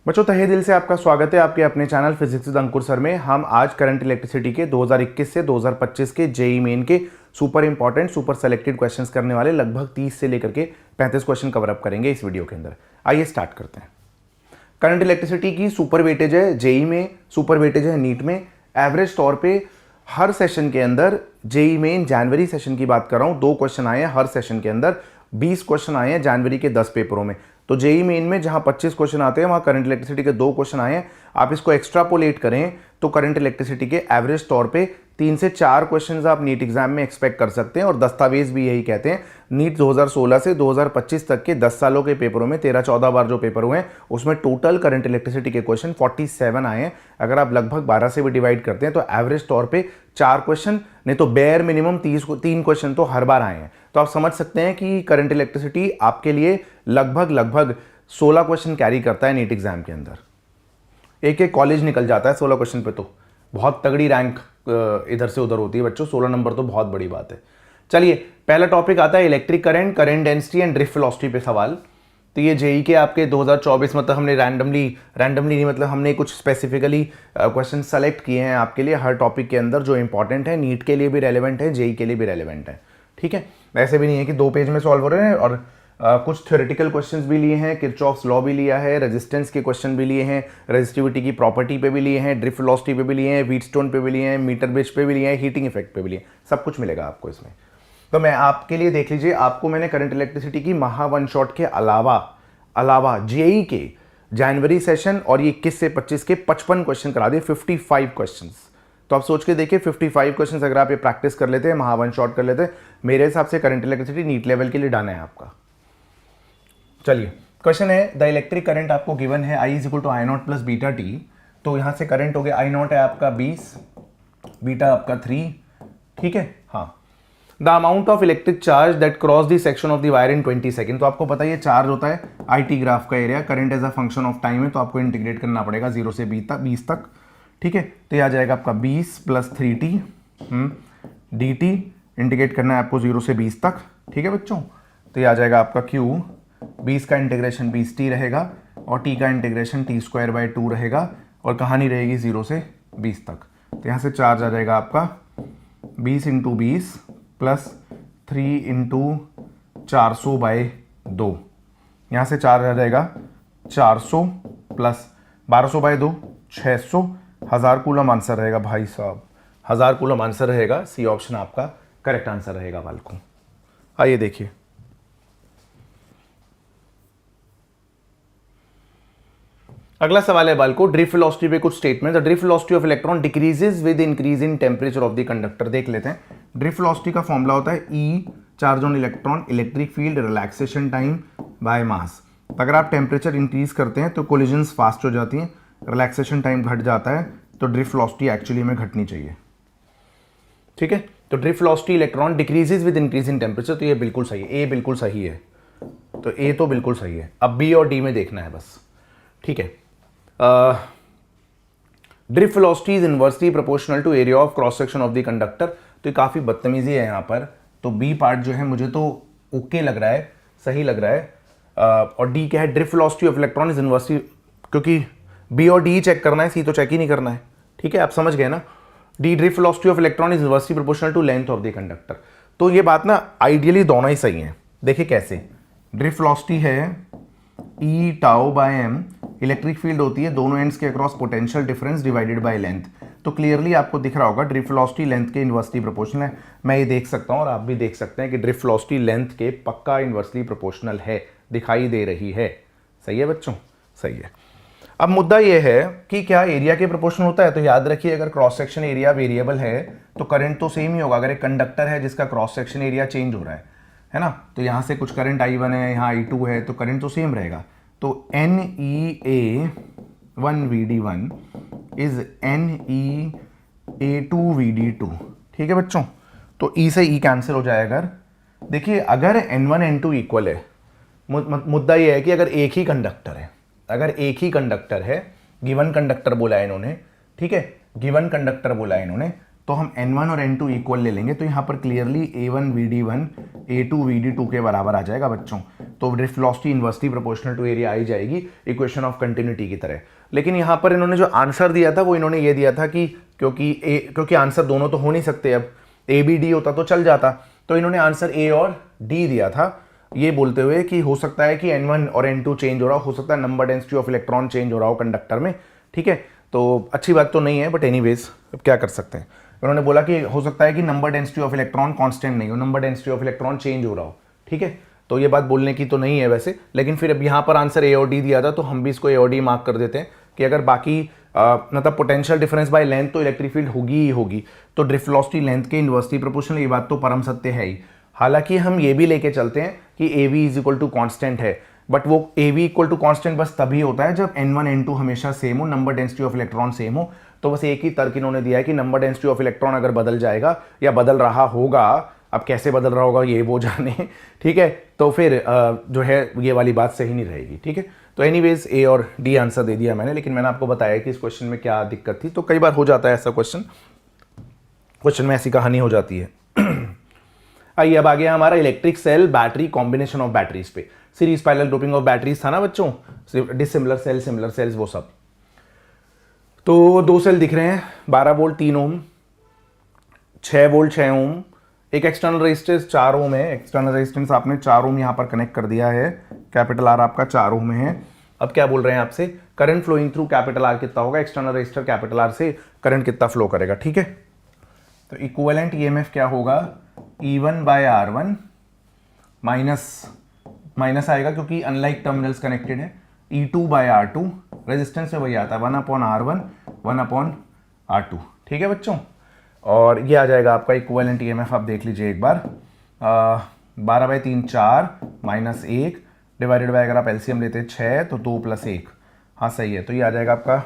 बच्चों तहे दिल से आपका स्वागत है आपके अपने channel physics with Ankur sir में। हम आज करंट इलेक्ट्रिसिटी के 2021 से 2025 के जेई मेन के super important super selected questions करने वाले लगभग 30 से लेकर के 35 क्वेश्चन कवर अप करेंगे इस वीडियो के अंदर। आइए स्टार्ट करते हैं। करंट इलेक्ट्रिसिटी की सुपर वेटेज है जेई में, सुपर वेटेज है नीट में। एवरेज तौर पर हर सेशन के अंदर जेई मेन जनवरी सेशन की बात कर रहा हूँ, 2 क्वेश्चन आए हैं हर सेशन के अंदर, 20 क्वेश्चन आए हैं जनवरी के 10 पेपरों में। तो जेई मेन में जहां 25 क्वेश्चन आते हैं वहां करंट इलेक्ट्रिसिटी के 2 क्वेश्चन आए हैं। आप इसको एक्स्ट्रापोलेट करें तो करंट इलेक्ट्रिसिटी के एवरेज तौर पे 3 से 4 क्वेश्चन आप नीट एग्जाम में एक्सपेक्ट कर सकते हैं। और दस्तावेज भी यही कहते हैं, नीट 2016 से 2025 तक के 10 सालों के पेपरों में 13-14 बार जो पेपर हुए हैं उसमें टोटल करंट इलेक्ट्रिसिटी के क्वेश्चन 47 आए हैं। अगर आप लगभग 12 से भी डिवाइड करते हैं तो एवरेज तौर पर 4 क्वेश्चन, नहीं तो बेयर मिनिमम 3 क्वेश्चन तो हर बार आए हैं। तो आप समझ सकते हैं कि करंट इलेक्ट्रिसिटी आपके लिए लगभग 16 क्वेश्चन कैरी करता है नीट एग्जाम के अंदर। एक कॉलेज निकल जाता है 16 क्वेश्चन पे, तो बहुत तगड़ी रैंक इधर से उधर होती है बच्चों। 16 नंबर तो बहुत बड़ी बात है। चलिए पहला टॉपिक आता है electric current, current density and drift velocity पे सवाल। तो ये जेई के आपके 2024 मतलब हमने रैंडमली नहीं, मतलब हमने कुछ स्पेसिफिकली क्वेश्चन सेलेक्ट किए हैं आपके लिए हर टॉपिक के अंदर जो इंपॉर्टेंट है, नीट के लिए भी रेलिवेंट है, जेई के लिए भी रेलिवेंट है। ठीक है, ऐसे भी नहीं है कि 2 पेज में सॉल्व हो रहे हैं। और कुछ थ्योरेटिकल क्वेश्चंस भी लिए हैं, किरचॉफ्स लॉ भी लिया है, रेजिस्टेंस के क्वेश्चन भी लिए हैं, रेजिस्टिविटी की प्रॉपर्टी पे भी लिए हैं, ड्रिफ्ट वेलोसिटी पे भी लिए हैं, व्हीटस्टोन पे भी लिए हैं, मीटर ब्रिज पे भी लिए हैं, हीटिंग इफेक्ट पे भी लिए हैं, सब कुछ मिलेगा आपको इसमें। तो मैं आपके लिए देख लीजिए, आपको मैंने करंट इलेक्ट्रिसिटी की महा वन शॉट के अलावा जेई के जनवरी सेशन और ये 21 से 25 के 55 क्वेश्चन करा दिए, 55 क्वेश्चन। तो आप सोच के देखिए 55 क्वेश्चन अगर आप ये प्रैक्टिस कर लेते हैं, महा वन शॉट कर लेते हैं, मेरे हिसाब से करंट इलेक्ट्रिसिटी नीट लेवल के लिए डन है आपका। चलिए क्वेश्चन है, द इलेक्ट्रिक करंट आपको गिवन है I is equal to I naught plus beta T. तो यहां से करंट हो गया आई नॉट है आपका 20, बीटा आपका 3। ठीक है, हाँ। The amount of electric charge that cross the section of the wire in 20 second. तो आपको पता है ये चार्ज होता है आई टी ग्राफ का area, current as a function of time है, तो आपको इंटीग्रेट करना पड़ेगा 0 से 20 तक। ठीक है, तो ये आ जाएगा आपका 20 plus 3t D T, integrate करना है आपको 0 से 20 तक। ठीक है बच्चों, तो ये आ जाएगा आपका Q, 20 का इंटीग्रेशन 20t रहेगा और t का इंटीग्रेशन t²/2 रहेगा और कहानी रहेगी 0 से 20 तक। तो यहाँ से चार्ज आ जाएगा आपका 20 × 20 प्लस 3 × 400/2। यहाँ से चार्ज आ जाएगा 400 प्लस 1200/2 600, 1000 कूलम आंसर रहेगा भाई साहब, 1000 कूलम आंसर रहेगा। सी ऑप्शन आपका करेक्ट आंसर रहेगा बालकों। आइए देखिए, अगला सवाल है बालकों, ड्रिफ्ट वेलोसिटी पे कुछ statement. The drift velocity of electron decreases with increase in temperature of the conductor. देख लेते हैं। ड्रिफ्ट वेलोसिटी का फॉर्मूला होता है E charge on electron, electric field, relaxation time by mass. अगर आप टेम्परेचर इंक्रीज करते हैं तो कोलिजन्स फास्ट हो जाती हैं, रिलैक्सेशन टाइम घट जाता है, तो ड्रिफ्ट वेलोसिटी एक्चुअली में घटनी चाहिए। ठीक है, तो drift velocity electron decreases with increase in temperature, तो ये बिल्कुल सही है, ए बिल्कुल सही है। तो ए तो बिल्कुल सही है, अब बी और डी में देखना है बस। ठीक है, drift velocity is inversely proportional to area of cross section of the conductor. तो ये काफ़ी बदतमीजी है यहाँ पर। तो बी पार्ट जो है मुझे तो ओके लग रहा है, सही लग रहा है। और डी क्या है, drift velocity of electron is inversely, क्योंकि बी और डी चेक करना है, सी तो चेक ही नहीं करना है। ठीक है, आप समझ गए ना। The drift velocity of electron is inversely proportional to length of the conductor. तो ये बात ना आइडियली दोनों ही सही है। देखिए कैसे, ड्रिफ्ट वेलोसिटी है E τ/m, इलेक्ट्रिक फील्ड होती है दोनों एंड्स के across potential difference divided by length. तो क्लियरली आपको दिख रहा होगा ड्रिफ्ट वेलोसिटी लेंथ के इनवर्सली प्रोपोर्शनल है। मैं ये देख सकता हूँ और आप भी देख सकते हैं कि ड्रिफ्ट वेलोसिटी लेंथ के पक्का इनवर्सली प्रोपोर्शनल है, दिखाई दे रही है। सही है बच्चों, सही है। अब मुद्दा ये है कि क्या एरिया के प्रोपोर्शनल होता है। तो याद रखिए, अगर क्रॉस सेक्शन एरिया वेरिएबल है तो करंट तो सेम ही होगा। अगर एक कंडक्टर है जिसका क्रॉस सेक्शन एरिया चेंज हो रहा है ना, तो यहाँ से कुछ करंट I1 है, यहाँ I2 है, तो करंट तो सेम रहेगा। तो NEA1VD1 इज NEA2VD2। ठीक है बच्चों, तो E से E कैंसिल हो जाएगा। देखिए अगर N1 N2 इक्वल है, मुद्दा ये है कि अगर एक ही कंडक्टर है, गिवन कंडक्टर बोला है इन्होंने, ठीक है, गिवन कंडक्टर बोला है इन्होंने, तो हम N1 और N2 इक्वल ले लेंगे, तो यहाँ पर clearly A1 VD1 A2 VD2 के बराबर आ जाएगा बच्चों। तो drift velocity inversely proportional to area आई जाएगी इक्वेशन ऑफ कंटिन्यूटी की तरह। लेकिन यहाँ पर इन्होंने जो आंसर दिया था वो इन्होंने ये दिया था कि क्योंकि आंसर दोनों तो हो नहीं सकते, अब A B D होता तो चल जाता, तो इन्होंने आंसर A और D दिया था, ये बोलते हुए कि हो सकता है कि N1 और N2 चेंज हो रहा हो सकता है number density of electron change हो रहा हो कंडक्टर में। ठीक है, तो अच्छी बात तो नहीं है, बट एनीवेज अब क्या कर सकते हैं। उन्होंने बोला कि हो सकता है कि number density of electron constant नहीं हो, number density of electron change हो रहा हो। ठीक है, तो ये बात बोलने की तो नहीं है वैसे, लेकिन फिर अब यहाँ पर आंसर A और D दिया था तो हम भी इसको A और D मार्क कर देते हैं कि अगर बाकी मतलब पोटेंशियल डिफरेंस बाय लेंथ तो इलेक्ट्रिक फील्ड होगी ही होगी, तो ड्रिफ्ट वेलोसिटी लेंथ के इनवर्सली प्रोपोर्शनल, ये बात तो परम सत्य है ही। हालांकि हम ये भी लेके चलते हैं कि AV is equal to constant है, बट वो AV इक्वल टू कॉन्स्टेंट बस तभी होता है जब N1 N2 हमेशा सेम हो, number density of electron same हो। तो बस एक ही तर्क इन्होंने दिया है कि नंबर डेंसिटी ऑफ इलेक्ट्रॉन अगर बदल जाएगा या बदल रहा होगा, अब कैसे बदल रहा होगा ये वो जाने। ठीक है, तो फिर जो है ये वाली बात सही नहीं रहेगी। ठीक है, तो एनीवेज A और D आंसर दे दिया मैंने, लेकिन मैंने आपको बताया कि इस क्वेश्चन में क्या दिक्कत थी। तो कई बार हो जाता है ऐसा क्वेश्चन में ऐसी कहानी हो जाती है। आइए अब आ गया हमारा electric cell battery combination of batteries पे। Series parallel grouping of batteries था ना बच्चों, डिसिमिलर सेल, सिमिलर सेल्स, वो सब। तो दो सेल दिख रहे हैं, 12 वोल्ट 3 ओम, 6 वोल्ट 6 ओम, एक एक्सटर्नल रेजिस्टेंस 4 ओम है। एक्सटर्नल रेजिस्टेंस आपने 4 ओम यहां पर कनेक्ट कर दिया है, कैपिटल आर आपका 4 ओम है। अब क्या बोल रहे हैं आपसे, current flowing through capital R कितना होगा, एक्सटर्नल रेजिस्टर कैपिटल आर से करंट कितना फ्लो करेगा। ठीक है, तो इक्विवेलेंट ईएमएफ क्या होगा, E1 बाय R1 माइनस आएगा क्योंकि अनलाइक टर्मिनल्स कनेक्टेड है, E2 बाय R2, रेजिस्टेंस में वही आता है 1/R1 1/R2। ठीक है बच्चों, और ये आ जाएगा आपका इक्विवेलेंट ईएमएफ। आप देख लीजिए एक बार, 12/3 4 -1 डिवाइडेड बाय, अगर आप एलसीएम लेते हैं 6 तो 2 + 1, हाँ सही है, तो ये आ जाएगा आपका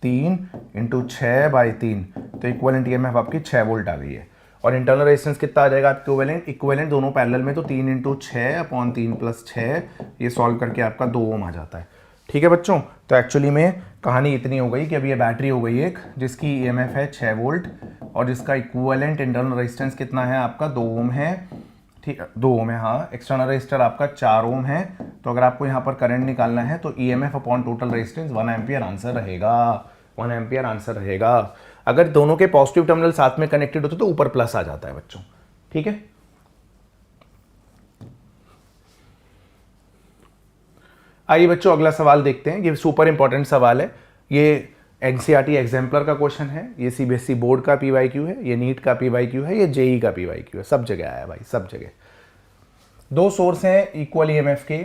3 × 6/3, तो इक्विवेलेंट ईएमएफ आपकी 6 वोल्ट आ गई है। और इंटरनल रेजिस्टेंस कितना आ जाएगा आपके इक्विवेलेंट दोनों पैरेलल में, तो 3 × 6/3 + 6, ये सॉल्व करके आपका 2 ओम आ जाता है। ठीक है बच्चों, तो एक्चुअली में कहानी इतनी हो गई कि अभी ये बैटरी हो गई एक जिसकी ईएमएफ है 6 वोल्ट और जिसका इक्विवेलेंट इंटरनल रेजिस्टेंस कितना है आपका 2 ओम है। ठीक है, 2 ओम है, हाँ। एक्सटर्नल रेजिस्टर आपका 4 ओम है। तो अगर आपको यहाँ पर करंट निकालना है तो EMF upon total resistance 1 ampere answer रहेगा, 1 एम्पियर आंसर रहेगा। अगर दोनों के पॉजिटिव टर्मिनल साथ में कनेक्टेड होते तो ऊपर प्लस आ जाता है बच्चों। ठीक है, आइए बच्चों अगला सवाल देखते हैं। ये सुपर इंपॉर्टेंट सवाल है, ये एनसीईआरटी एग्जाम्पलर का क्वेश्चन है, ये सीबीएसई बोर्ड का पीवाईक्यू है, ये नीट का पीवाईक्यू है, ये जेई का पीवाईक्यू है, सब जगह आया भाई, सब जगह। दो सोर्स हैं इक्वल ईएमएफ के,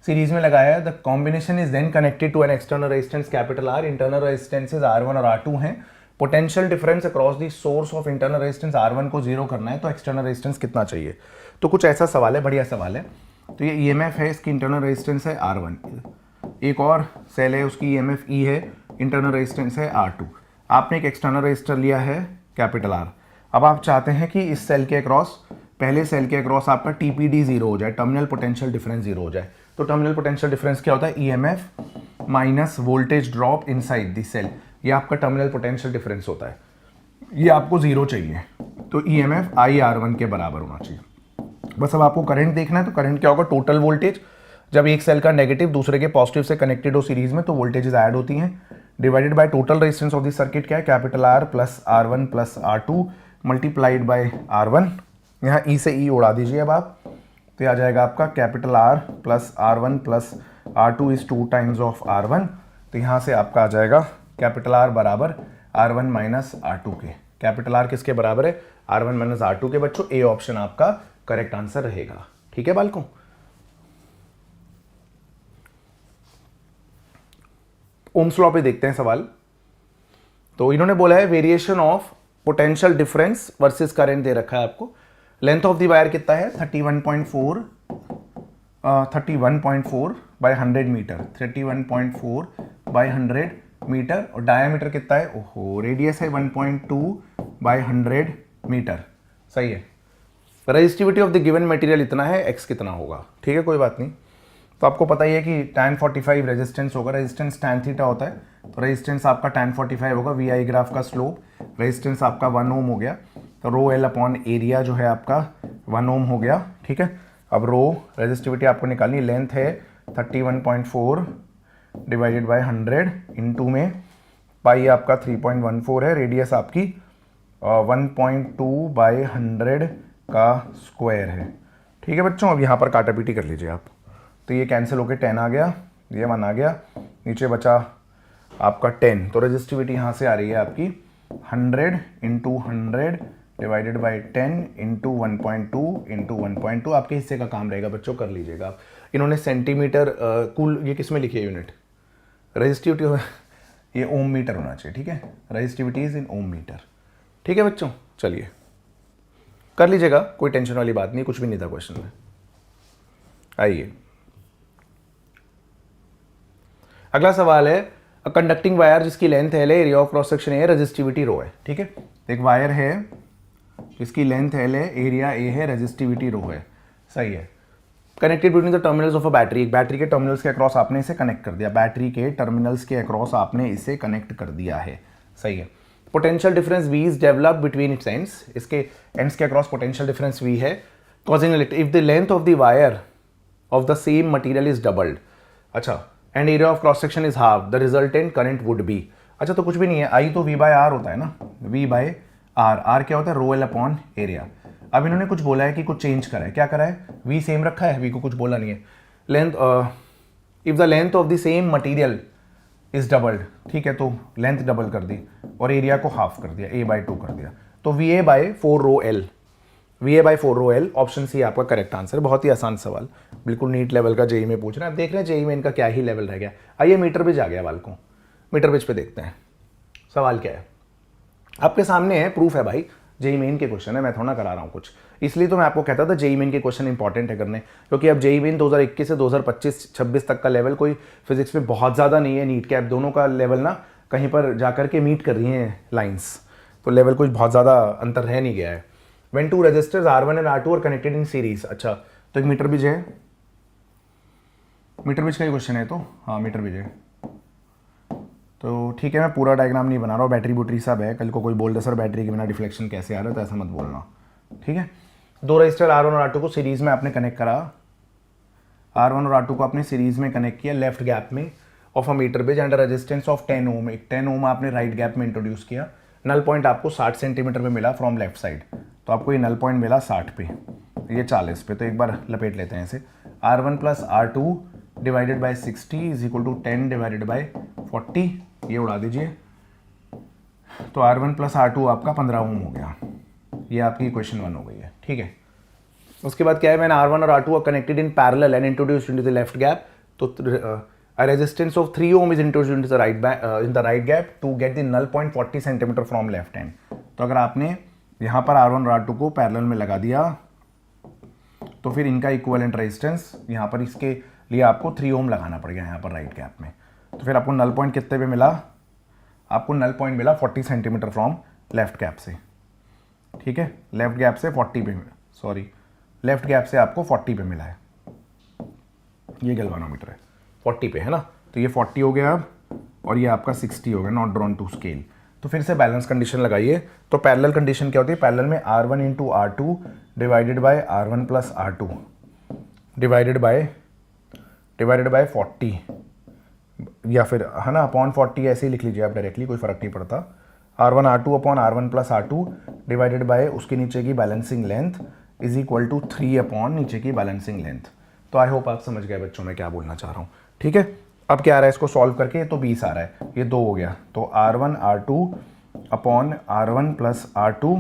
सीरीज में लगाया है। The combination is then connected to an external resistance capital R, internal resistances R1 और R2 हैं। Potential difference across the source of internal resistance R1 को 0 करना है, तो एक्सटर्नल रेजिस्टेंस कितना चाहिए। तो कुछ ऐसा सवाल है, बढ़िया सवाल है। तो ये ईएमएफ है, इसकी इंटरनल रेजिस्टेंस है R1, एक और सेल है उसकी ईएमएफ E है, इंटरनल रेजिस्टेंस है R2। आपने एक एक्सटर्नल रेजिस्टर लिया है कैपिटल R। अब आप चाहते हैं कि इस सेल के अक्रॉस, पहले सेल के अक्रॉस आपका TPD 0 हो जाए, टर्मिनल पोटेंशियल डिफरेंस 0 हो जाए। तो टर्मिनल पोटेंशियल डिफरेंस क्या होता है, EMF minus voltage drop inside the cell, ये आपका टर्मिनल पोटेंशियल डिफरेंस होता है। ये आपको 0 चाहिए, तो EMF IR1 के बराबर होना चाहिए। बस अब आपको करंट देखना है, तो करंट क्या होगा, टोटल वोल्टेज, जब एक सेल का नेगेटिव दूसरे के पॉजिटिव से कनेक्टेड हो सीरीज में तो वोल्टेजेस ऐड होती हैं, divided by total resistance of the circuit क्या है, capital R plus R1 plus R2 multiplied by R1। यहाँ E से E उड़ा दीजिए अब आप, तो ये आ जाएगा आपका capital R plus R1 plus R2 is 2 times of R1। तो यहाँ से आपका आ जाएगा कैपिटल R बराबर R1 माइनस R2 के। कैपिटल R किसके बराबर है, R1 माइनस R2 के। बच्चों ए ऑप्शन आपका करेक्ट आंसर रहेगा। ठीक है बालकों, ओम्स लॉ पे देखते हैं सवाल। तो इन्होंने बोला है variation of potential difference versus current दे रखा है आपको। लेंथ ऑफ द वायर कितना है 31.4 बाय 100 मीटर, 31.4 बाय 100 मीटर। और डायमीटर कितना है, ओहो रेडियस है 1.2 बाय 100 मीटर। सही है। Resistivity of the given material इतना है, एक्स कितना होगा। ठीक है, कोई बात नहीं। तो आपको पता ही है कि tan 45 रेजिस्टेंस होगा, रेजिस्टेंस tan थीटा होता है, तो रेजिस्टेंस आपका tan 45 होगा। VI ग्राफ का स्लोप रेजिस्टेंस आपका 1 ओम हो गया, तो रो एल अपॉन एरिया जो है आपका 1 ओम हो गया, ठीक है। अब रो रेजिस्टिविटी आपको निकालनी, लेंथ है 31.4 डिवाइडेड बाय 100 इनटू में पाई आपका 3.14 है, रेडियस आपकी 1.2 बाई 100 का स्क्वायर है, ठीक है बच्चों। अब यहाँ पर काटा पीटी कर लीजिए आप, तो ये कैंसिल होकर 10 आ गया, ये 1 आ गया, नीचे बचा आपका 10, तो रेजिस्टिविटी यहाँ से आ रही है आपकी 100 into 100 divided by 10 into 1.2 into 1.2। आपके हिस्से का काम रहेगा बच्चों, कर लीजिएगा आप। इन्होंने सेंटीमीटर कुल ये किस में लिखी है यूनिट, रेजिस्टिविटी ये ओम मीटर होना चाहिए, ठीक है, resistivity is in ohm metre, ठीक है बच्चों। चलिए कर लीजिएगा, कोई टेंशन वाली बात नहीं, कुछ भी नहीं था क्वेश्चन में। आइए अगला सवाल है, अ कंडक्टिंग वायर जिसकी लेंथ एल है, area of cross section A है, रेजिस्टिविटी रो है, ठीक है। एक वायर है जिसकी लेंथ एल है, एरिया ए है, रेजिस्टिविटी रो है, सही है। Connected between the terminals of a battery, एक बैटरी के टर्मिनल्स के अक्रॉस आपने इसे कनेक्ट कर दिया, बैटरी के टर्मिनल्स के अक्रॉस आपने इसे कनेक्ट कर दिया है, सही है। Potential difference V is develop between its ends, इसके एंड्स के अक्रॉस पोटेंशियल डिफरेंस V है, causing electric if the length of the wire of the same material is doubled, अच्छा, and area of cross section is half, the resultant current would be, अच्छा तो कुछ भी नहीं है, आई तो V बाय आर होता है ना, V बाय आर क्या होता है, रो एल अपॉन एरिया। अब इन्होंने कुछ बोला है कि कुछ चेंज करा है, क्या करा है, V सेम रखा है, V को कुछ बोला नहीं है, length if the length of the same material is doubled, ठीक है, तो लेंथ डबल कर दी और एरिया को हाफ कर दिया, A/2 कर दिया, तो VA by 4 rho L, VA by 4 rho L, option C आपका करेक्ट आंसर। बहुत ही आसान सवाल, बिल्कुल नीट लेवल का जेई में पूछ रहे हैं, आप देख रहे हैं जेई में इनका क्या ही लेवल रह गया। आइए मीटर ब्रिज आ गया बालकों, मीटर ब्रिज पे देखते हैं सवाल क्या है। आपके सामने है, प्रूफ है भाई, जेई मेन के क्वेश्चन है, मैं थोड़ा करा रहा हूँ कुछ, इसलिए तो मैं आपको कहता था जेई मेन के क्वेश्चन इंपॉर्टेंट है करने, क्योंकि अब जेई मेन 2021 से 2025-26 तक का लेवल कोई फिजिक्स में बहुत ज़्यादा नहीं है, नीट के अब दोनों का लेवल ना कहीं पर जाकर के मीट कर रही हैं लाइन्स, तो लेवल कुछ बहुत ज़्यादा अंतर रह नहीं गया है। When two resistors R1 and R2 are connected in series, अच्छा तो एक मीटर ब्रिज है, मीटर ब्रिज का ही क्वेश्चन है, तो हाँ मीटर ब्रिज है, तो ठीक है, मैं पूरा डायग्राम नहीं बना रहा हूँ, बैटरी बुटरी सब है, कल को कोई बोल दे सर बैटरी के बिना डिफ्लेक्शन कैसे आ रहा है, तो ऐसा मत बोलना, ठीक है। दो रजिस्टर R1 और R2 को सीरीज में आपने कनेक्ट करा, R1 और R2 को आपने सीरीज में कनेक्ट किया लेफ्ट गैप में of a metre bridge and resistance of 10 ohm, एक 10 ओम आपने राइट गैप में इंट्रोड्यूस किया, नल पॉइंट आपको 60 सेंटीमीटर पे मिला फ्रॉम लेफ्ट साइड, तो आपको ये नल पॉइंट मिला 60 पे, ये 40 पे, तो एक बार लपेट लेते हैं इसे, R1 plus R2 divided by 60 is equal to 10 divided by 40, ये उड़ा दीजिए, तो R1 प्लस R2 आपका 15 ओम हो गया, ये आपकी इक्वेशन 1 हो गई है, ठीक है। उसके बाद क्या है, मैंने R1 और R2 are connected in parallel and introduced into the left gap, तो a resistance of 3 ohm is introduced into the in the right gap to get the null point 40 cm from left end। तो अगर आपने यहाँ पर R1 और R2 को parallel में लगा दिया तो फिर इनका इक्विवेलेंट रेजिस्टेंस यहाँ पर इसके लिए आपको 3 ओम लगाना पड़ेगा यहाँ पर राइट गैप में, तो फिर आपको नल पॉइंट कितने पे मिला, आपको नल पॉइंट मिला 40 सेंटीमीटर फ्रॉम लेफ्ट गैप से, ठीक है, लेफ्ट गैप से 40 पे, सॉरी लेफ्ट गैप से आपको 40 पे मिला है, ये गैल्वानोमीटर है 40 पे है ना, तो ये 40 हो गया अब, और ये आपका 60 हो गया, नॉट ड्रॉन टू स्केल। तो फिर से बैलेंस कंडीशन लगाइए, तो पैरेलल कंडीशन क्या होती है, पैरेलल में R1 into R2 divided by R1 plus R2 divided by 40, या फिर है ना अपॉन 40, ऐसे ही लिख लीजिए आप डायरेक्टली, कोई फर्क नहीं पड़ता, R1 R2 upon R1 plus R2 divided by उसके नीचे की balancing length is equal to 3 upon नीचे की बैलेंसिंग लेंथ। तो आई होप आप समझ गए बच्चों मैं क्या बोलना चाह रहा हूँ, ठीक है। अब क्या आ रहा है, इसको सॉल्व करके तो 20 आ रहा है, ये 2 हो गया, तो R1 R2 upon R1 plus R2,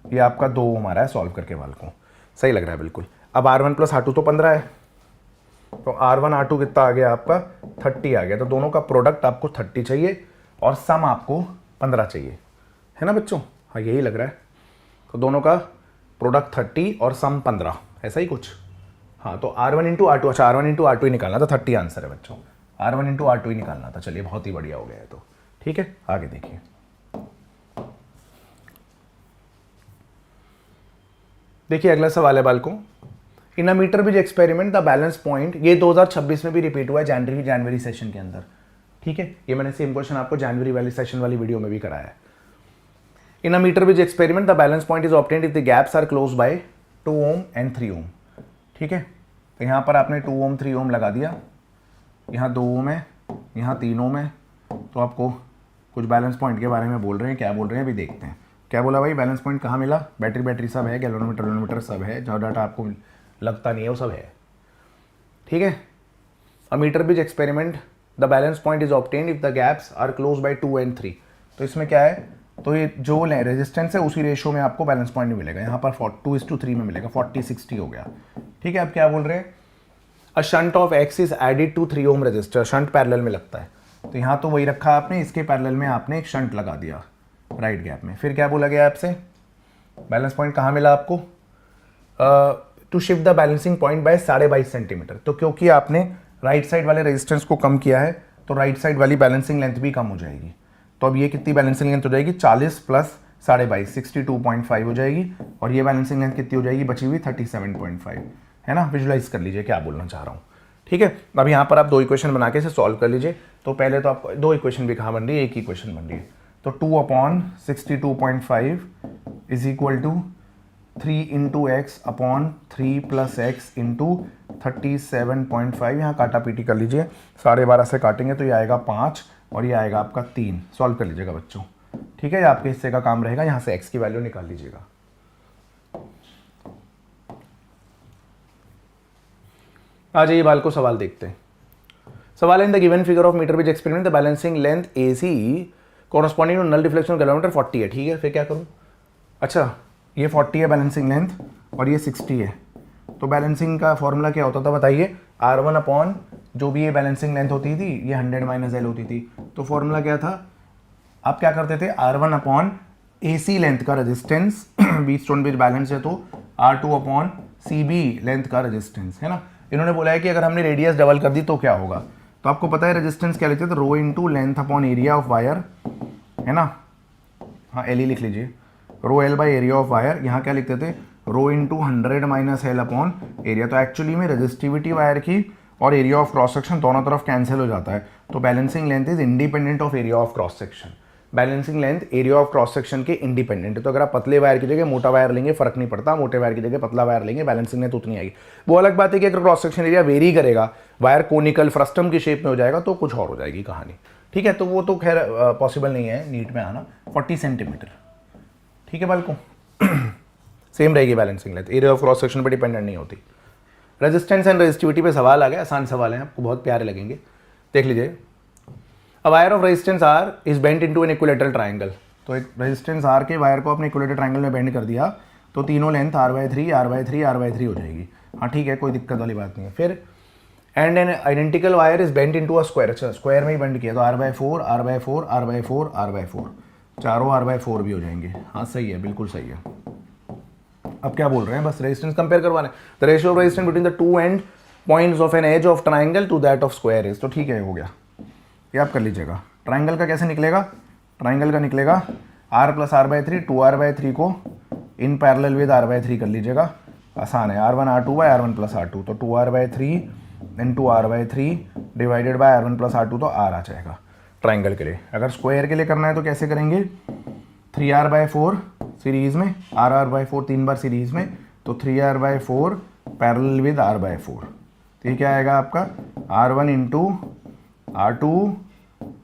ये आपका 2 ओम आ रहा है सॉल्व करके वाल को, सही लग रहा है बिल्कुल। अब R1 प्लस R2 तो 15 है, तो R1 R2 कितना आ गया आपका 30 आ गया, तो दोनों का प्रोडक्ट आपको 30 चाहिए और सम आपको 15 चाहिए, है ना बच्चों, हाँ यही लग रहा है, तो दोनों का प्रोडक्ट 30 और सम 15, ऐसा ही कुछ, हाँ तो R1 इंटू R2, अच्छा R1 इंटू R2 ही निकालना था, 30 आंसर है बच्चों, R1 इंटू R2 ही निकालना था, चलिए बहुत ही बढ़िया हो गया है, तो ठीक है आगे देखिए। देखिए अगला सवाल है बालकों, in a metre bridge experiment the balance point, ये 2026 में भी रिपीट हुआ है जनवरी सेशन के अंदर, ठीक है, ये मैंने सेम क्वेश्चन आपको जनवरी वाली सेशन वाली वीडियो में भी कराया है। In a metre bridge experiment the balance point is obtained if the gaps are close by 2 ohm and 3 ohm. ठीक है, तो यहाँ पर आपने 2 ओम 3 ओम लगा दिया, यहाँ 2 ओम है, यहाँ 3 ओम है, तो आपको कुछ बैलेंस पॉइंट के बारे में बोल रहे हैं। क्या बोल रहे हैं अभी देखते हैं। क्या बोला भाई, बैलेंस पॉइंट कहाँ मिला, बैटरी सब है, गैलोनोमीटर सब है, जो डाटा आपको लगता नहीं है वो सब है। ठीक है, a metre bridge experiment the balance point is obtained if the gaps are close by 2 and 3। तो इसमें क्या है, तो ये जो रेजिस्टेंस है उसी रेशियो में आपको बैलेंस पॉइंट मिलेगा। यहाँ पर 2:3 में मिलेगा, 40-60 हो गया। ठीक है, अब क्या बोल रहे हैं, a shunt of X is added to 3 ohm resistor, shunt parallel में लगता है, तो यहाँ तो वही रखा आपने, इसके पैरेलल में आपने एक शंट लगा दिया राइट गैप में। फिर क्या बोला गया आपसे, बैलेंस पॉइंट कहाँ मिला आपको, to shift the balancing point by 22.5 centimetre. तो क्योंकि आपने राइट साइड वाले रेजिस्टेंस को कम किया है तो राइट साइड वाली बैलेंसिंग लेंथ भी कम हो जाएगी। तो अब ये कितनी बैलेंसिंग लेंथ हो जाएगी, 40 प्लस 22.5 62.5 हो जाएगी, और ये बैलेंसिंग लेंथ कितनी हो जाएगी बची हुई 37.5, है ना। विजुलाइज कर लीजिए क्या बोलना चाह रहा हूँ। ठीक है, अब यहाँ पर आप 2 इक्वेशन बना के इसे सॉल्व कर लीजिए। तो पहले तो आपको 2 इक्वेशन भी कहाँ बन रही है, एक ही इक्वेशन बन रही है। तो 2/62.5 is equal to 3 into X upon 3 plus X into 37.5। यहाँ काटा पीटी कर लीजिए, 12.5 से काटेंगे तो ये आएगा 5 और ये आएगा आपका 3। सॉल्व कर लीजिएगा बच्चों। ठीक है, ये आपके हिस्से का काम रहेगा, यहाँ से एक्स की वैल्यू निकाल लीजिएगा। आ जाइए बाल को सवाल देखते हैं। सवाल in the given figure of metre bridge experiment the balancing length AC corresponding to null deflection galvanometer 40 है। ठीक है, फिर क्या करूँ, अच्छा ये 40 है बैलेंसिंग लेंथ और ये 60 है। तो बैलेंसिंग का फॉर्मूला क्या होता था बताइए, R1 अपॉन जो भी ये बैलेंसिंग लेंथ होती थी ये 100 माइनस L होती थी। तो फॉर्मूला क्या था, आप क्या करते थे, R1 अपॉन AC लेंथ का रेजिस्टेंस, बीच स्टोन ब्रिज बैलेंस है तो R2 अपॉन CB लेंथ का रेजिस्टेंस, है ना। इन्होंने बोला है कि अगर हमने रेडियस डबल कर दी तो क्या होगा, तो आपको पता है रेजिस्टेंस क्या लिखते थे, rho into length upon area of wire, है ना। हाँ एल ही लिख लीजिए, rho L by area of wire. यहाँ क्या लिखते थे, rho into 100 minus L upon area. तो एक्चुअली में रेजिस्टिविटी वायर की और एरिया ऑफ क्रॉस सेक्शन दोनों तरफ कैंसिल हो जाता है। तो balancing length is independent of area of cross section. Balancing length area of cross section के इंडिपेंडेंट है। तो अगर आप पतले वायर की जगह मोटा वायर लेंगे फर्क नहीं पड़ता, मोटे वायर की जगह पतला वायर लेंगे बैलेंसिंग लेंथ उतनी आएगी। वो अलग बात है कि अगर क्रॉस सेक्शन एरिया वेरी करेगा, वायर कोनिकल फ्रस्टम की शेप में हो जाएगा तो कुछ और हो जाएगी कहानी। ठीक है, तो वो तो खैर पॉसिबल नहीं है नीट में आना। 40 सेंटीमीटर, ठीक है बालकों, सेम रहेगी balancing length, area of cross section पर डिपेंडेंट नहीं होती। रेजिस्टेंस एंड रेजिस्टिविटी पे सवाल आ गया, आसान सवाल है, आपको बहुत प्यारे लगेंगे, देख लीजिए। A wire of resistance R is bent into an equilateral triangle। तो एक रेजिस्टेंस R के वायर को अपने इक्विलेटरल ट्रायंगल में बेंड कर दिया तो तीनों लेंथ R/3 R/3 R/3 हो जाएगी। हाँ ठीक है, कोई दिक्कत वाली बात नहीं है। फिर and an identical wire is bent into a square. अच्छा स्क्वायर में ही बेंड किया तो R/4 R/4 R/4 R/4, चारों R/4 भी हो जाएंगे। हाँ सही है, बिल्कुल सही है। अब क्या बोल रहे हैं, बस रेजिस्टेंस कंपेयर करवाना है। The ratio of resistance between the two end points of an edge of triangle to that of square is. तो ठीक है, हो गया, ये आप कर लीजिएगा। ट्राइंगल का कैसे निकलेगा, ट्राइंगल का निकलेगा R प्लस R/3, 2R/3 को इन पैरेलल विद R/3 कर लीजिएगा, आसान है। R1 R2 bye R1 plus R2, तो 2R/3 into R/3 divided by R1 plus R2, तो R आ जाएगा ट्राइंगल के लिए। अगर स्क्वायर के लिए करना है तो कैसे करेंगे, 3R/4 सीरीज़ में, R/4 3 बार सीरीज़ में, तो 3R/4 पैरेलल विद R/4। तो ये क्या आएगा आपका, R1 into R2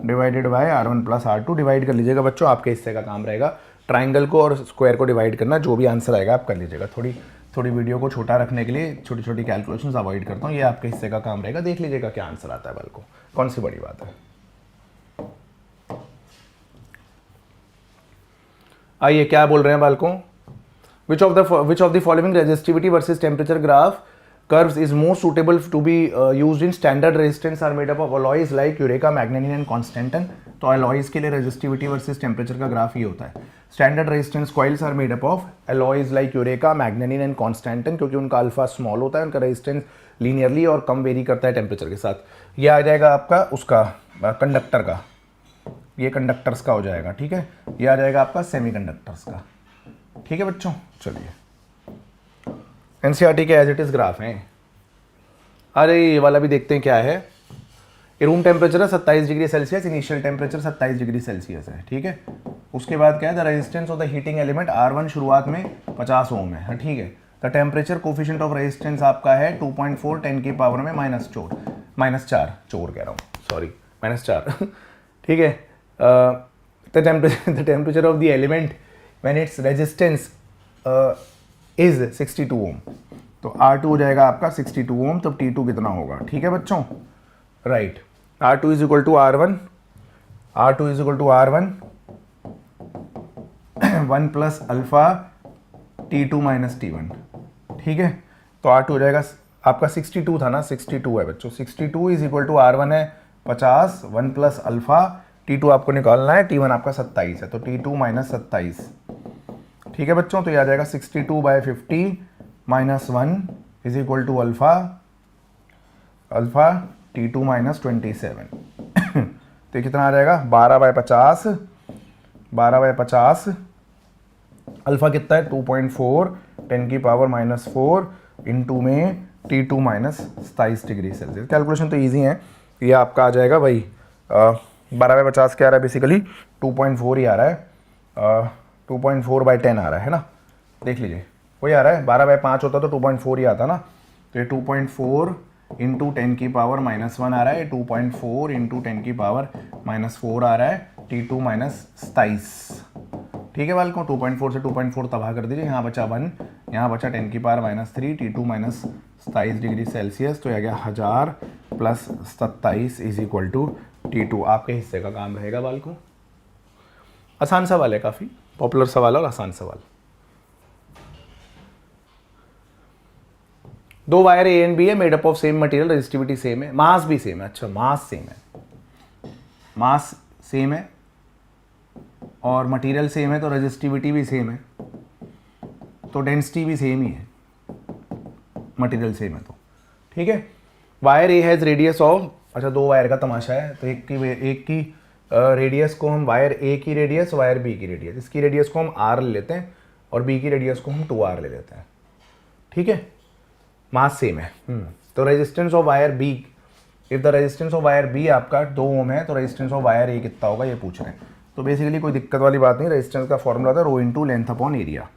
divided by R1 plus R2। Divide कर लीजिएगा बच्चों, आपके हिस्से का काम रहेगा ट्राइंगल को और स्क्वायर को डिवाइड करना। जो भी आंसर आएगा आप कर लीजिएगा। थोड़ी वीडियो को छोटा रखने के लिए छोटी छोटी कैलकुलेशंस अवॉइड करता हूँ, ये आपके हिस्से का काम रहेगा। देख लीजिएगा क्या आंसर आता है बल को, कौन सी बड़ी बात है। आइए क्या बोल रहे हैं बालकों, which of the following resistivity versus temperature graph curves is more suitable to be used in standard resistance are made up of alloys like Eureka, manganin and constantan. तो अलॉयज के लिए रेजिस्टिविटी वर्सेस टेम्परेचर का graph ही होता है। Standard resistance coils are made up of alloys like Eureka, manganin and constantan, क्योंकि उनका alpha small होता है, उनका रेजिस्टेंस लीनियरली और कम वेरी करता है टेम्परेचर के साथ। ये आ जाएगा आपका उसका कंडक्टर का, ये कंडक्टर्स का हो जाएगा, ठीक है। ये आ जाएगा आपका सेमी कंडक्टर्स का, ठीक है बच्चों। चलिए एनसीईआरटी के एज इट इज ग्राफ हैं। अरे ये वाला भी देखते हैं क्या है। रूम टेम्परेचर है 27 degree Celsius, initial temperature 27 degree Celsius है, ठीक है। उसके बाद क्या है, the resistance of the heating element R1 शुरुआत में 50 ओम है, ठीक है। The temperature coefficient of resistance आपका है 2.4 10 की पावर में -4 चोर कह रहा हूँ, सॉरी -4 ठीक है। The temperature of the element when its resistance is 62 ओम, तो R2 हो जाएगा आपका 62 ओम, तब T2 कितना होगा, ठीक है बच्चों, right. R2 is equal to R1 1 plus alpha T2 minus T1, ठीक है। तो R2 हो जाएगा आपका 62 था ना, 62 है बच्चों, 62 इज इक्वल टू R1 है 50 1 प्लस अल्फा T2 आपको निकालना है, T1 आपका 27 है, तो T2 माइनस 27, ठीक है बच्चों। तो यह आ जाएगा 62/50 minus 1 is equal to alpha T2 minus 27 तो कितना आ जाएगा 12/50 अल्फा कितना है 2.4 10 की पावर -4 इंटू में T2 minus 27 degree Celsius. Calculation तो इजी है, ये आपका आ जाएगा भाई 12/50 क्या आ रहा है, बेसिकली 2.4 ही आ रहा है, 2.4/10 आ रहा है ना, देख लीजिए वही आ रहा है। 12/5 होता तो 2.4 ही आता ना, तो ये 2.4 इंटू 10 की पावर -1 आ रहा है, 2.4 इंटू 10 की पावर -4 आ रहा है, T2 माइनस 27, ठीक है बालकों। 2.4 से 2.4 तबाह कर दीजिए, यहाँ बचा 1, यहाँ बचा 10 की power -3, T2 minus 27 degree Celsius, तो यह गया 1000 plus 27 is equal to T2। आपके हिस्से का काम रहेगा बालकों, आसान सवाल है, काफ़ी पॉपुलर सवाल और आसान सवाल। दो वायर ए एंड बी है, made up of same material, resistivity same है, मास भी सेम है, अच्छा मास सेम है और मटेरियल सेम है, तो रेजिस्टिविटी भी सेम है, तो डेंसिटी भी सेम ही है, मटेरियल सेम है तो, ठीक है। Wire A has radius of, अच्छा दो वायर का तमाशा है, तो एक की रेडियस को हम वायर ए की रेडियस, वायर बी की रेडियस, इसकी रेडियस को हम R ले लेते हैं और बी की रेडियस को हम 2R ले लेते हैं, ठीक है। मास सेम है, तो resistance of wire B, if the resistance of wire B आपका 2 ओम है, तो रेजिस्टेंस ऑफ वायर ए कितना होगा ये पूछ रहे हैं। तो बेसिकली कोई दिक्कत वाली बात नहीं, रेजिस्टेंस का फॉर्मूला था rho into length upon area,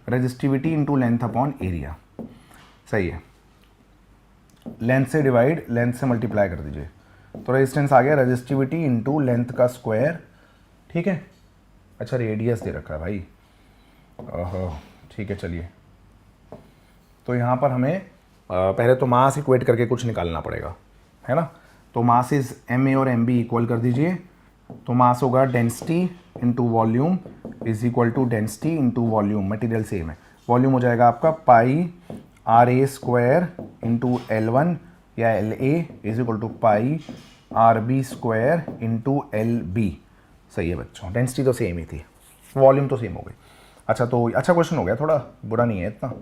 resistivity into length upon area, सही है। लेंथ से डिवाइड, लेंथ से मल्टीप्लाई कर दीजिए, तो रेजिस्टेंस आ गया रेजिस्टिविटी इंटू लेंथ का स्क्वायर, ठीक है। अच्छा रेडियस दे रखा है भाई, ठीक है चलिए। तो यहाँ पर हमें पहले तो मास इक्वेट करके कुछ निकालना पड़ेगा, है ना। तो मास इज MA और MB इक्वल कर दीजिए, तो मास होगा density into volume is equal to density into volume, material same है, वॉल्यूम हो जाएगा आपका पाई RA स्क्वायर इंटू L1 या LA is equal to pi RB square into LB, सही है बच्चों। डेंसिटी तो सेम ही थी, वॉल्यूम तो सेम हो गई। अच्छा तो अच्छा क्वेश्चन हो गया, थोड़ा बुरा नहीं है इतना,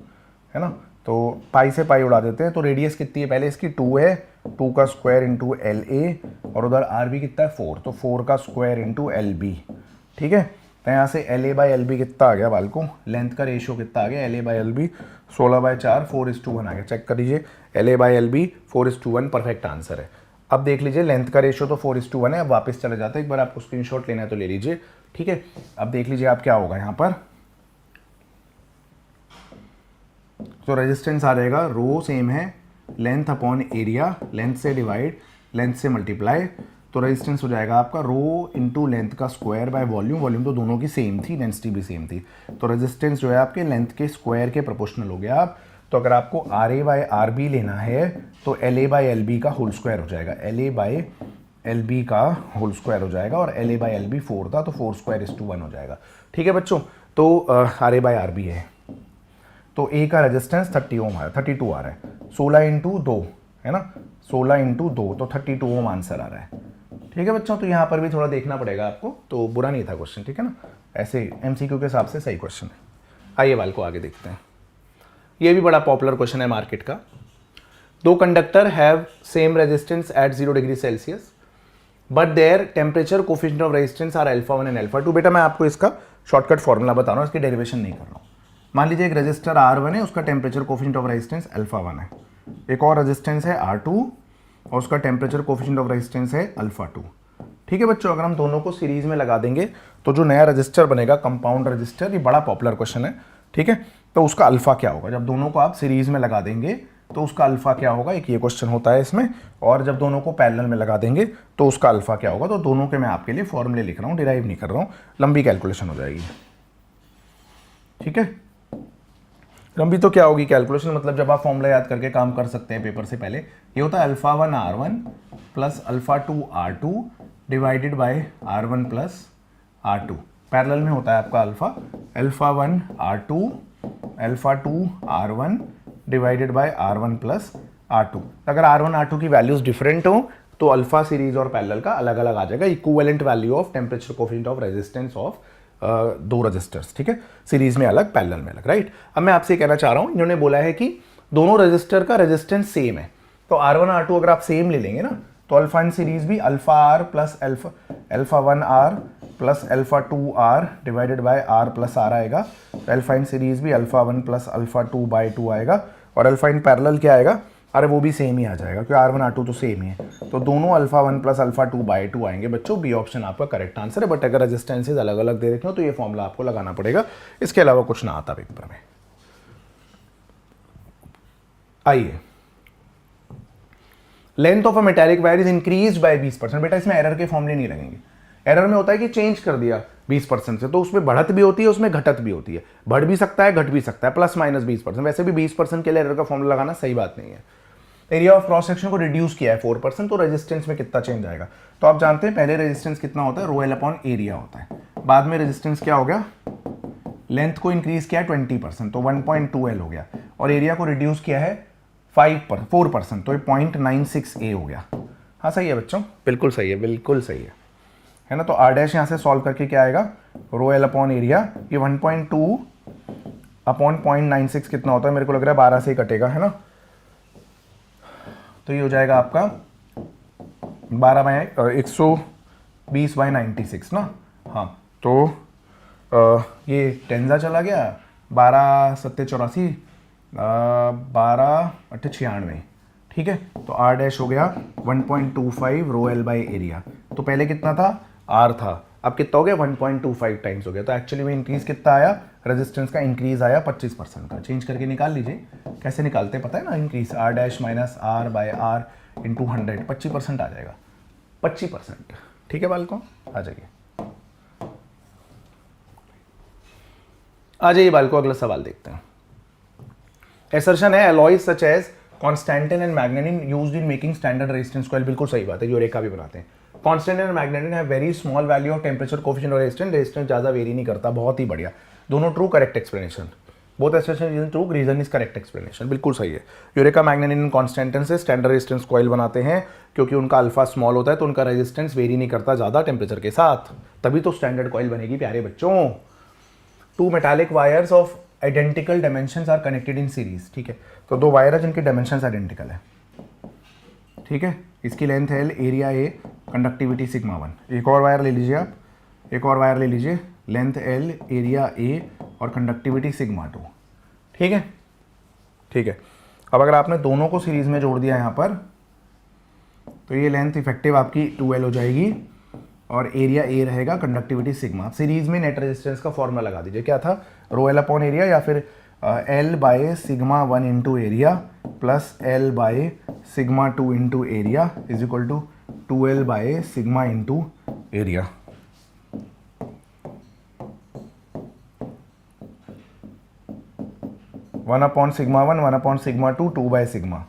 है ना। तो पाई से पाई उड़ा देते हैं, तो रेडियस कितनी है पहले इसकी 2 है, 2 का स्क्वायर इंटू LA और उधर RB कितना है 4, तो 4 का स्क्वायर इंटू LB, ठीक है। तो यहाँ से LA/LB कितना आ गया बालकों, लेंथ का रेशियो कितना आ गया LA/LB 16/4 4:1 आ गया, चेक कर लीजिए LA/LB 4:1 परफेक्ट आंसर है। अब देख लीजिए लेंथ का रेशियो तो 4:1 है, अब वापस चले जाते हैं, एक बार आपको स्क्रीनशॉट लेना है तो ले लीजिए, ठीक है। अब देख लीजिए आप क्या होगा यहाँ पर, तो रेजिस्टेंस आ जाएगा रो सेम है, लेंथ अपॉन एरिया, लेंथ से डिवाइड, लेंथ से मल्टीप्लाई, तो रेजिस्टेंस हो जाएगा आपका रो इंटू लेंथ का स्क्वायर बाय वॉल्यूम, वॉल्यूम तो दोनों की सेम थी, डेंसिटी भी सेम थी, तो रेजिस्टेंस जो है आपके लेंथ के स्क्वायर के प्रोपोर्शनल हो गया आप। तो अगर आपको RA/RB लेना है तो LA/LB का होल स्क्वायर हो जाएगा, LA/LB का होल स्क्वायर हो जाएगा, और LA/LB 4 था तो 4² हो जाएगा, ठीक है बच्चों। तो RA/RB है, तो A का रेजिस्टेंस 30 ओम है, 32 आ रहा है, 16 इंटू 2 है ना, 16 इंटू 2 तो 32 ओम आंसर आ रहा है, ठीक है बच्चों। तो यहाँ पर भी थोड़ा देखना पड़ेगा आपको, तो बुरा नहीं था क्वेश्चन, ठीक है ना, ऐसे MCQ के हिसाब से सही क्वेश्चन है। आइए बाल को आगे देखते हैं, ये भी बड़ा पॉपुलर क्वेश्चन है मार्केट का। दो conductor have same resistance at 0 degree Celsius but their temperature coefficient of resistance are α1 and α2। बेटा मैं आपको इसका शॉर्टकट फॉर्मूला बता रहा हूँ, इसकी डेरिवेशन नहीं कर रहा हूँ। मान लीजिए एक रेजिस्टर R1 है, उसका टेम्परेचर कोफिशिएंट ऑफ रेजिस्टेंस α1 है, एक और रेजिस्टेंस है R2 और उसका टेम्परेचर कोफिशिएंट ऑफ रेजिस्टेंस है α2, ठीक है बच्चों, अगर हम दोनों को सीरीज में लगा देंगे तो जो नया रजिस्टर बनेगा कंपाउंड रजिस्टर, ये बड़ा पॉपुलर क्वेश्चन है, ठीक है, तो उसका अल्फा क्या होगा जब दोनों को आप सीरीज में लगा देंगे, तो उसका अल्फा क्या होगा, एक ये क्वेश्चन होता है इसमें। और जब दोनों को पैरेलल में लगा देंगे तो उसका अल्फा क्या होगा। तो दोनों के मैं आपके लिए फॉर्मूले लिख रहा हूँ, डिराइव नहीं कर रहा हूँ, लंबी कैलकुलेशन हो जाएगी, ठीक है। लंबी तो क्या होगी कैलकुलेशन, मतलब जब आप फॉर्मूला याद करके काम कर सकते हैं पेपर से पहले, ये होता है alpha 1 R1 plus alpha 2 R2 divided by R1 plus R2। Parallel में होता है आपका alpha 1 R2 alpha 2 R1 divided by R1 plus R2। अगर R1 R2 की वैल्यूज डिफरेंट हो तो अल्फा सीरीज और पैरेलल का अलग अलग आ जाएगा, equivalent value of temperature coefficient of resistance of दो रजिस्टर्स, ठीक है, सीरीज में अलग पैरेलल में अलग, राइट। अब मैं आपसे कहना चाह रहा हूं, इन्होंने बोला है कि दोनों रजिस्टर का रेजिस्टेंस सेम है, तो R1 R2 अगर आप सेम ले लेंगे ना, तो अल्फा इन सीरीज भी alpha R plus alpha 1 R plus alpha 2 R divided by R plus R आएगा। अल्फा इन सीरीज भी अल्फा 1 प्लस अल्फा 2 बाय 2 आएगा, और अल्फा इन पैरेलल क्या आएगा, अरे वो भी सेम ही आ जाएगा क्योंकि R1 R2 तो सेम ही है, तो दोनों अल्फा 1 प्लस अल्फा 2 बाय 2 आएंगे बच्चों। बी ऑप्शन आपका करेक्ट आंसर है, बट अगर रेजिस्टेंसेज अलग अलग दे रखे हो तो ये फॉर्मूला आपको लगाना पड़ेगा, इसके अलावा कुछ ना आता पेपर में। आइए, length of a metallic wire is increased by 20%। बेटा इसमें एरर के फॉर्मूले नहीं लगेंगे, एरर में होता है कि चेंज कर दिया 20% से, तो उसमें बढ़त भी होती है, उसमें घटत भी होती है, बढ़ भी सकता है घट भी सकता है, प्लस माइनस 20%। वैसे भी 20% के लिए एरर का फॉर्मूला लगाना सही बात नहीं है। एरिया ऑफ क्रॉस सेक्शन को रिड्यूस किया है 4%, तो रेजिस्टेंस में कितना चेंज आएगा, तो आप जानते हैं पहले रेजिस्टेंस कितना होता है, रो एल अपॉन एरिया होता है, बाद में रेजिस्टेंस क्या हो गया, लेंथ को इंक्रीज किया है 20%, तो 1.2L हो गया, और एरिया को रिड्यूस किया है 4%, तो ये 0.96A हो गया। हाँ सही है बच्चों, बिल्कुल सही है, बिल्कुल सही है ना। तो R डैश यहाँ से सॉल्व करके क्या आएगा, रो एल अपॉन एरिया, ये 1.2 अपॉन 0.96 कितना होता है, मेरे को लग रहा है 12 से ही कटेगा, है ना, तो ये हो जाएगा आपका 120/96 ना। हाँ तो ये टेंजा चला गया, 12 7 84 12 8 96, ठीक है, तो R डैश हो गया 1.25 रो एल बाई एरिया। तो पहले कितना था, R था, अब कितना हो गया 1.25 टाइम्स हो गया, तो एक्चुअली में इंक्रीज कितना आया, रेजिस्टेंस का इंक्रीज आया 25% का। चेंज करके निकाल लीजिए, कैसे निकालते हैं पता है ना, increase R dash minus R by R into 100, 25% आ जाएगा, 25%, ठीक है बालकों, आ जाइए आ जाइए बालकों, अगला सवाल देखते हैं। एसर्शन है alloys such as constantan and manganin used in making standard resistance coil, बिल्कुल सही बात है, जो रेखा भी बनाते हैं। कॉन्स्टेंटिन एंड मैग्नेटिन है very small value of temperature coefficient और रेजिस्टेंस ज़्यादा वेरी नहीं करता, बहुत ही बढ़िया, दोनों true, correct explanation, both assertion true, reason is correct explanation, बिल्कुल सही है। यूरेका मैग्नेटिन एंड कॉन्स्टेंटिन से स्टैंडर्ड रेजिस्टेंस कॉइल बनाते हैं क्योंकि उनका अल्फा स्मॉल होता है, तो उनका रेजिस्टेंस वेरी नहीं करता ज़्यादा टेम्परेचर के साथ, तभी तो स्टैंडर्ड कॉइल बनेगी प्यारे बच्चों। Two metallic wires of identical dimensions are connected in series, ठीक है, तो दो वायर है जिनकी डायमेंशंस आइडेंटिकल है, ठीक है, इसकी लेंथ है L, area A, conductivity sigma 1। एक और वायर ले लीजिए आप, एक और वायर ले लीजिए, लेंथ L, एरिया A और कंडक्टिविटी सिग्मा 2, ठीक है, ठीक है। अब अगर आपने दोनों को सीरीज में जोड़ दिया यहाँ पर, तो ये लेंथ इफेक्टिव आपकी 2L हो जाएगी और एरिया A रहेगा, कंडक्टिविटी सिग्मा। सीरीज में नेट रेजिस्टेंस का फॉर्मूला लगा दीजिए, क्या था, रो एल अपॉन एरिया या फिर L by sigma 1 into area plus L by sigma 2 into area is equal to 2L by sigma into area. One upon sigma 1, 1 upon sigma 2, 2 by sigma,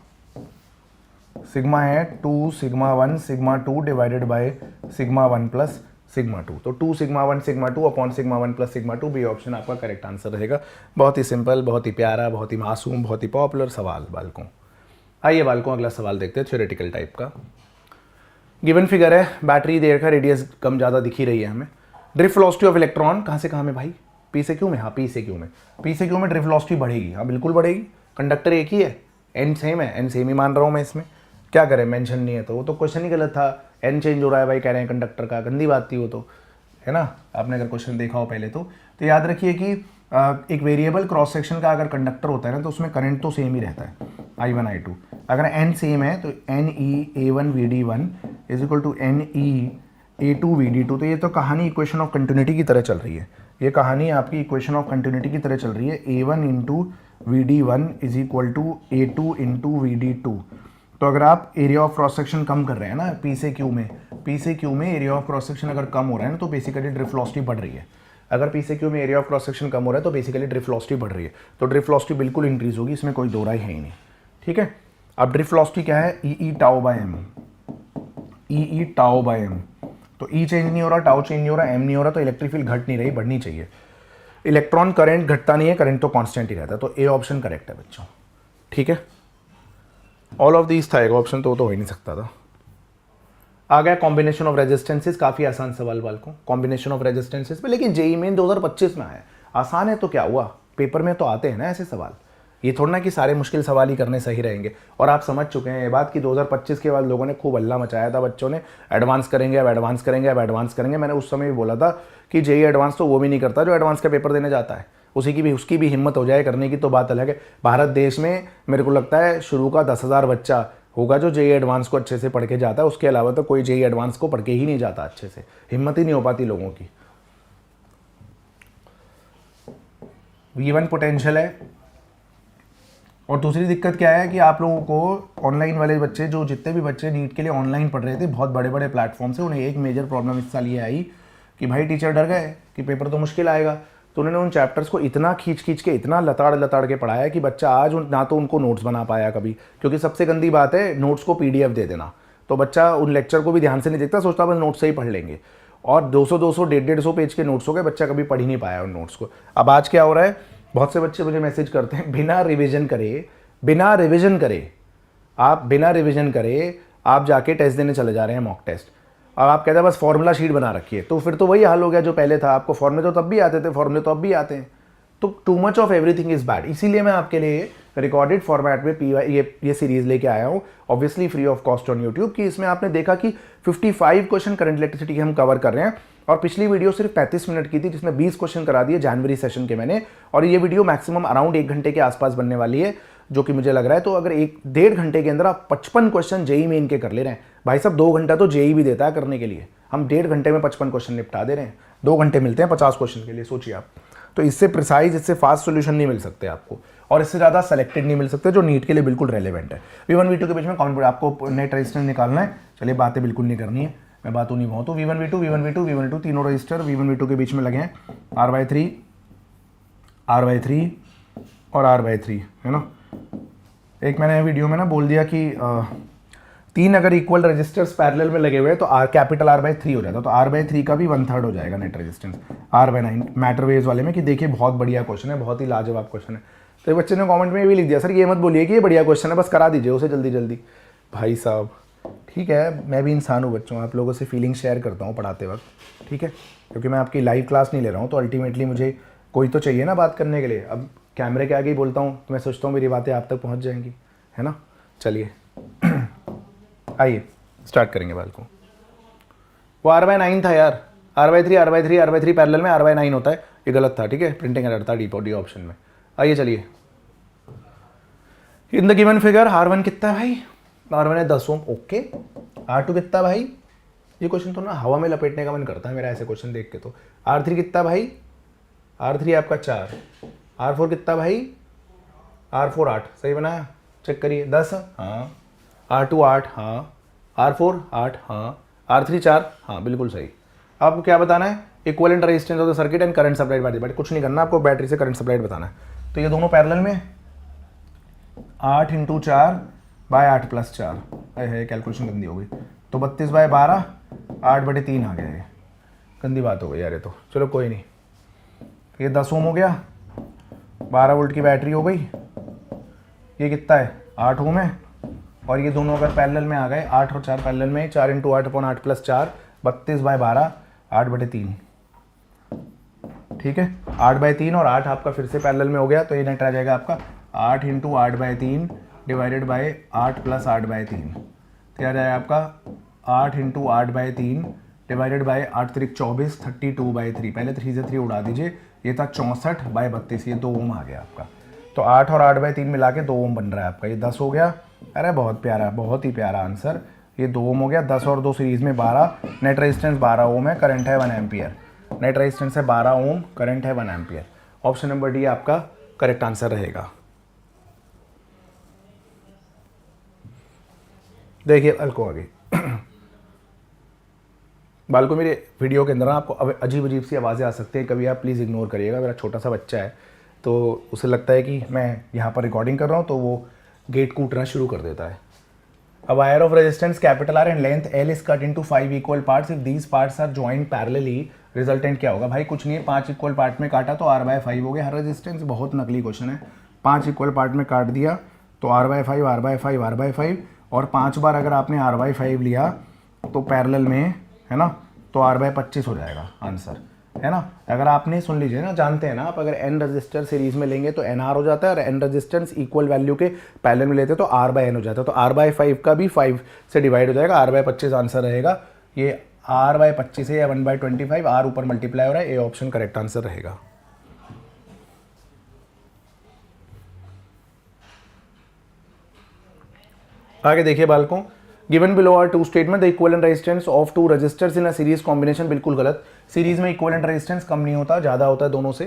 sigma है 2 sigma 1 sigma 2 divided by sigma 1 plus sigma 2, तो 2 sigma 1 sigma 2 upon sigma 1 plus sigma 2, B option आपका correct answer रहेगा। बहुत ही simple, बहुत ही प्यारा, बहुत ही मासूम, बहुत ही पॉपुलर सवाल बालकों। आइए बालकों अगला सवाल देखते हैं, थ्योरेटिकल टाइप का। गिवन फिगर है, बैटरी देर का रेडियस कम ज़्यादा दिख ही रही है हमें। ड्रिफ्ट वेलोसिटी ऑफ इलेक्ट्रॉन कहाँ से कहाँ में भाई, पी से क्यू में, हाँ पी से क्यू में, पी से क्यू में ड्रिफ्ट वेलोसिटी बढ़ेगी, हाँ बिल्कुल बढ़ेगी, कंडक्टर एक ही है, एन सेम है, एन सेम ही मान रहा हूँ मैं इसमें, क्या करें, मेंशन नहीं है तो वो तो क्वेश्चन ही गलत था, एन चेंज हो रहा है भाई कह रहे हैं कंडक्टर का, गंदी बात थी वो तो, है ना। आपने अगर क्वेश्चन देखा हो पहले तो याद रखिए कि एक वेरिएबल क्रॉस सेक्शन का अगर कंडक्टर होता है ना, तो उसमें करंट तो सेम ही रहता है, I1 I2। अगर एन सेम है तो NE A1 VD1 is equal to NE A2 VD2, तो ये तो कहानी इक्वेशन ऑफ कंटिन्यूटी की तरह चल रही है, ये कहानी आपकी इक्वेशन ऑफ कंटिन्यूटी की तरह चल रही है। A1 into VD1 is equal to A2 into VD2। तो अगर आप एरिया ऑफ क्रॉस सेक्शन कम कर रहे हैं ना P से Q में, P से Q में एरिया ऑफ क्रॉस सेक्शन अगर कम हो रहा है ना तो बेसिकली ड्रिफ्ट वेलोसिटी बढ़ रही है। अगर P से Q में एरिया ऑफ क्रॉस सेक्शन कम हो रहा है तो बेसिकली ड्रिफ्ट वेलोसिटी बढ़ रही है, तो ड्रिफ्ट वेलोसिटी बिल्कुल इंक्रीज होगी, इसमें कोई दो राय है ही नहीं। ठीक है, अब ड्रिफ्ट वेलोसिटी क्या है, ई टाउ बाय एम, ई टाउ बाय एम। तो ई चेंज नहीं हो रहा, टाउ चेंज नहीं हो रहा, एम नहीं हो रहा, तो इलेक्ट्रिक फील्ड घट नहीं रही, बढ़नी चाहिए। इलेक्ट्रॉन करंट घटता नहीं है, करंट तो कांस्टेंट ही रहता है, तो ए ऑप्शन करेक्ट है बच्चों। ठीक है, ऑल ऑफ दीज था एक ऑप्शन, तो हो ही नहीं सकता था। आ गया कॉम्बिनेशन ऑफ रेजिस्टेंसेस, काफी आसान सवाल वाल को कॉम्बिनेशन ऑफ रेजिस्टेंसेस पे, लेकिन जेईई मेन 2025 में आया, आसान है तो क्या हुआ, पेपर में तो आते हैं ना ऐसे सवाल, ये थोड़ा ना कि सारे मुश्किल सवाल ही करने सही रहेंगे। और आप समझ चुके हैं ये बात कि 2025 के बाद लोगों ने खूब हल्ला मचाया था, बच्चों ने एडवांस करेंगे, अब एडवांस करेंगे, अब एडवांस करेंगे। मैंने उस समय भी बोला था कि जेईई एडवांस तो वो भी नहीं करता जो एडवांस का पेपर देने जाता है, उसकी भी हिम्मत हो जाए करने की तो बात अलग है। भारत देश में मेरे को लगता है शुरू का 10,000 बच्चा होगा जो जेईई एडवांस को अच्छे से पढ़ के जाता है, उसके अलावा तो कोई जेईई एडवांस को पढ़ के ही नहीं जाता अच्छे से, हिम्मत ही नहीं हो पाती लोगों की। V1 पोटेंशियल है, और दूसरी दिक्कत क्या है कि आप लोगों को ऑनलाइन वाले बच्चे, जो जितने भी बच्चे नीट के लिए ऑनलाइन पढ़ रहे थे बहुत बड़े बड़े प्लेटफॉर्म से, उन्हें एक मेजर प्रॉब्लम इस साल ये आई कि भाई टीचर डर गए कि पेपर तो मुश्किल आएगा, तो उन्होंने उन चैप्टर्स को इतना खींच के इतना लताड़ के पढ़ाया कि बच्चा आज ना तो उनको नोट्स बना पाया कभी, क्योंकि सबसे गंदी बात है नोट्स को PDF दे देना, तो बच्चा उन लेक्चर को भी ध्यान से नहीं देखता, सोचता बस नोट्स से ही पढ़ लेंगे, और 200 150 पेज के नोट्स हो गए, बच्चा कभी पढ़ ही नहीं पाया उन नोट्स को। अब आज क्या हो रहा है, बहुत से बच्चे मुझे मैसेज करते हैं बिना रिविजन करे आप जाके टेस्ट देने चले जा रहे हैं, मॉक टेस्ट, और आप कहते हैं बस फॉर्मूला शीट बना रखी है, तो फिर तो वही हाल हो गया जो पहले था, आपको फॉर्मूले तो तब भी आते थे, फॉर्मूले तो अब भी आते हैं, तो too much of everything is bad. इसीलिए मैं आपके लिए रिकॉर्डेड फॉर्मेट में ये सीरीज लेके आया हूँ, obviously free of cost on YouTube, कि इसमें आपने देखा कि 55 क्वेश्चन करंट इलेक्ट्रिसिटी के हम कवर कर रहे हैं, और पिछली वीडियो सिर्फ 35 मिनट की थी जिसमें 20 क्वेश्चन करा दिए जनवरी सेशन के मैंने, और ये वीडियो मैक्सिमम अराउंड 1 घंटे के आसपास बनने वाली है, जो कि मुझे लग रहा है। तो अगर 1-1.5 घंटे के अंदर आप 55 क्वेश्चन जेईई मेन के कर ले रहे हैं, भाई साहब 2 घंटा तो जेईई भी देता है करने के लिए, हम 1.5 घंटे में 55 क्वेश्चन निपटा दे रहे हैं, 2 घंटे मिलते हैं 50 क्वेश्चन के लिए, सोचिए आप। तो इससे प्रिसाइज, इससे फास्ट सोल्यूशन नहीं मिल सकते आपको, और इससे ज़्यादा सेलेक्टेड नहीं मिल सकते जो नीट के लिए बिल्कुल रेलेवेंट है। V1 V2 के बीच में कौन आपको नेट रजिस्टेंस निकालना है, चलिए बातें बिल्कुल नहीं करनी है, मैं बातों नहीं बहुत। तो V1 V2 तीनों रजिस्टर V1 V2 के बीच में लगे हैं R/3 और R/3, है ना। एक मैंने वीडियो में ना बोल दिया कि 3 अगर इक्वल रजिस्टर्स पैरेलल में लगे हुए हैं तो कैपिटल R/3 हो जाता है, तो R/3 का भी 1/3 हो जाएगा net resistance R/9 matter waves वाले में, कि देखिए बहुत बढ़िया क्वेश्चन है, बहुत ही लाजवाब क्वेश्चन है। तो बच्चे ने कमेंट में भी लिख दिया, सर ये मत बोलिए कि ये बढ़िया क्वेश्चन है, बस करा दीजिए उसे जल्दी जल्दी। भाई साहब ठीक है, मैं भी इंसान हूँ बच्चों, आप लोगों से फीलिंग शेयर करता हूँ पढ़ाते वक्त, ठीक है, क्योंकि मैं आपकी लाइव क्लास नहीं ले रहा हूँ, तो अल्टीमेटली मुझे कोई तो चाहिए ना बात करने के लिए। अब कैमरे के आगे ही बोलता हूँ तो मैं सोचता हूँ मेरी बातें आप तक पहुँच जाएंगी, है ना। चलिए आइए स्टार्ट करेंगे बात को। वो R/9 था यार, R/3 पैरेलल में R/9 होता है, ये गलत था, ठीक है, प्रिंटिंग एरर था डी ऑप्शन में। आइए चलिए, इन द गिवन फिगर R1 कितना है भाई, R1 है 10 ओम, ओके। R2 कितना भाई, ये क्वेश्चन तो ना हवा में लपेटने का मन करता है मेरा ऐसे क्वेश्चन देख के। तो R3 कितना भाई, R3 आपका 4, R4 कितना भाई, R4 8, सही बनाया, चेक करिए 10, हाँ, R2 8, हाँ, R4 8, हाँ, R3 4, हाँ बिल्कुल सही। आपको क्या बताना है, equivalent resistance of the circuit and current supplied by the battery, कुछ नहीं करना आपको, बैटरी से करंट सप्लाइड बताना है। तो ये दोनों पैरेलल में 8 × 4 / 8 + 4 है, कैलकुलेशन गंदी हो गई, तो 32/12 8/3 आ गया, ये गंदी बात हो गई यार ये तो, चलो कोई नहीं। ये 10 ओम हो गया, 12 वोल्ट की बैटरी हो गई, ये कितना है 8 ओम है, और ये दोनों अगर पैरेलल में आ गए, 8 और 4 पैरेलल में, 4 × 8/8 + 4 32/12 8/3, ठीक है, 8/3 और 8 आपका फिर से पैरेलल में हो गया, तो ये नेट आ जाएगा आपका 8 × 8/3 डिवाइडेड बाय 8 + 8/3, तो आ जाएगा आपका 8 × 8/3 डिवाइडेड बाय 8 × 3 = 24 32/3, पहले 3 से 3 उड़ा दीजिए, ये था 64/32, ये 2 ओम आ गया आपका। तो 8 और 8/3 मिला के 2 ओम बन रहा है आपका, ये 10 हो गया। अरे बहुत प्यारा, बहुत ही प्यारा आंसर, ये 2 ओम हो गया, 10 और 2 सीरीज में 12, नेट रेजिस्टेंस 12 ओम है, करंट है 1 एम्पियर। नेट रेजिस्टेंस है 12 ओम, करंट है 1 एम्पियर। ऑप्शन नंबर डी आपका करेक्ट आंसर रहेगा। देखिए बालको आगे बालको मेरे वीडियो के अंदर ना आपको अजीब अजीब सी आवाज़ें आ सकती हैं, कभी आप प्लीज़ इग्नोर करिएगा। मेरा छोटा सा बच्चा है तो उसे लगता है कि मैं यहाँ पर रिकॉर्डिंग कर रहा हूँ तो वो गेट कूटना शुरू कर देता है। A wire of resistance capital R and length L is cut into 5 equal parts. If these parts are joined parallelly, resultant क्या होगा? भाई कुछ नहीं है, 5 इक्वल पार्ट में काटा तो R/5 हो गया। हर रेजिस्टेंस बहुत नकली क्वेश्चन है। 5 इक्वल पार्ट में काट दिया तो R/5 R/5 R/5, और 5 बार अगर आपने R/5 लिया तो पैरेलल में है ना, तो R/25 हो जाएगा आंसर, है ना। अगर आपने सुन लीजिए ना, जानते हैं ना आप, अगर n रजिस्टर सीरीज में लेंगे तो NR हो जाता है, और n रजिस्टेंस इक्वल वैल्यू के पैरेलल में लेते हैं तो R/n हो जाता है। तो R/5 का भी 5 से डिवाइड हो जाएगा, R/25 आंसर रहेगा। ये R/25 है या 1/25, R ऊपर मल्टीप्लाई हो रहा है, ये ऑप्शन करेक्ट आंसर रहेगा। आगे देखिए बालकों, given below are two statement, the equivalent resistance of two resistors in a series combination. बिल्कुल गलत, सीरीज में इक्विवेलेंट रेजिस्टेंस कम नहीं होता, ज़्यादा होता है दोनों से।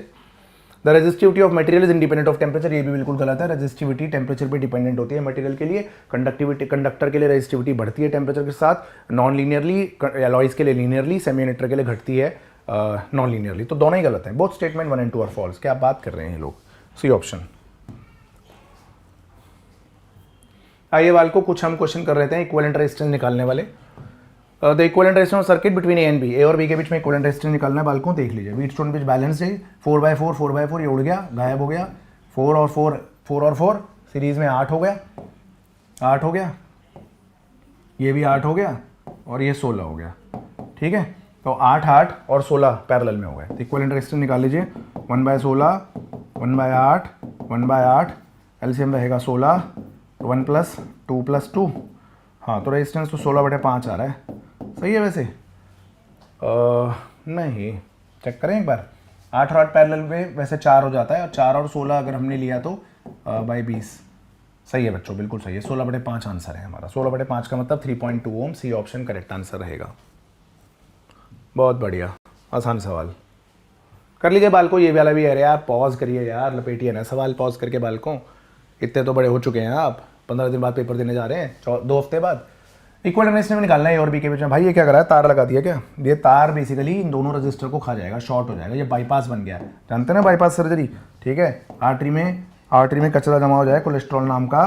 The resistivity of material is independent of temperature, ये भी बिल्कुल गलत है। रेजिस्टिविटी टेम्परेचर पे डिपेंडेंट होती है मटेरियल के लिए। कंडक्टिविटी, कंडक्टर के लिए रेजिस्टिविटी बढ़ती है टेम्परेचर के साथ, नॉन लीनियरली, एलॉयज के लिए लीनियरली, सेमीकंडक्टर के लिए घटती है नॉन लीनियरली। तो दोनों ही गलत हैं, both statement 1 and 2 are false. क्या बात कर रहे हैं लोग। C option. आइए वाल को कुछ हम क्वेश्चन कर रहे थे इक्विवेलेंट रेजिस्टेंस निकालने वाले। The equivalent resistance of circuit between A and B, A और बी के बीच में इक्विवेलेंट रेजिस्टेंस निकालना है बालकों। देख लीजिए, व्हीटस्टोन ब्रिज बैलेंस है, 4/4 4/4, ये उड़ गया, गायब हो गया। 4 और 4 सीरीज में 8 हो गया, 8 हो गया, ये भी 8 हो गया, और ये 16 हो गया। ठीक है, तो 8 8 और 16 पैरेलल में हो गए। तो इक्विवेलेंट रेजिस्टेंस निकाल लीजिए, 1/16 1/8 1/8, एलसीएम रहेगा 16, 1 + 2 + 2, हाँ तो रेजिस्टेंस तो 16/5 आ रहा है। सही है वैसे। नहीं, चेक करें एक बार। 8 और 8 पैरेलल में वैसे 4 हो जाता है, और 4 और 16 अगर हमने लिया तो /20। सही है बच्चों, बिल्कुल सही है। 16/5 आंसर है हमारा। 16/5 का मतलब 3.2 ओम। सी ऑप्शन करेक्ट आंसर रहेगा। बहुत बढ़िया, आसान सवाल कर लीजिए बालकों। ये वाला भी है यार, पॉज करिए यार, लपेटिए ना सवाल पॉज करके बालकों। इतने तो बड़े हो चुके हैं आप, 15 दिन बाद पेपर देने जा रहे हैं, 2 हफ्ते बाद। इक्विवेलेंट रेजिस्टेंस में निकालना है ए और बी के बीच में। भाई ये क्या करा है, तार लगा दिया क्या। ये तार बेसिकली इन दोनों रजिस्टर को खा जाएगा, शॉर्ट हो जाएगा, ये बाईपास बन गया है। जानते हैं ना बाईपास सर्जरी। ठीक है, आर्टरी में कचरा जमा हो जाए कोलेस्ट्रॉल नाम का,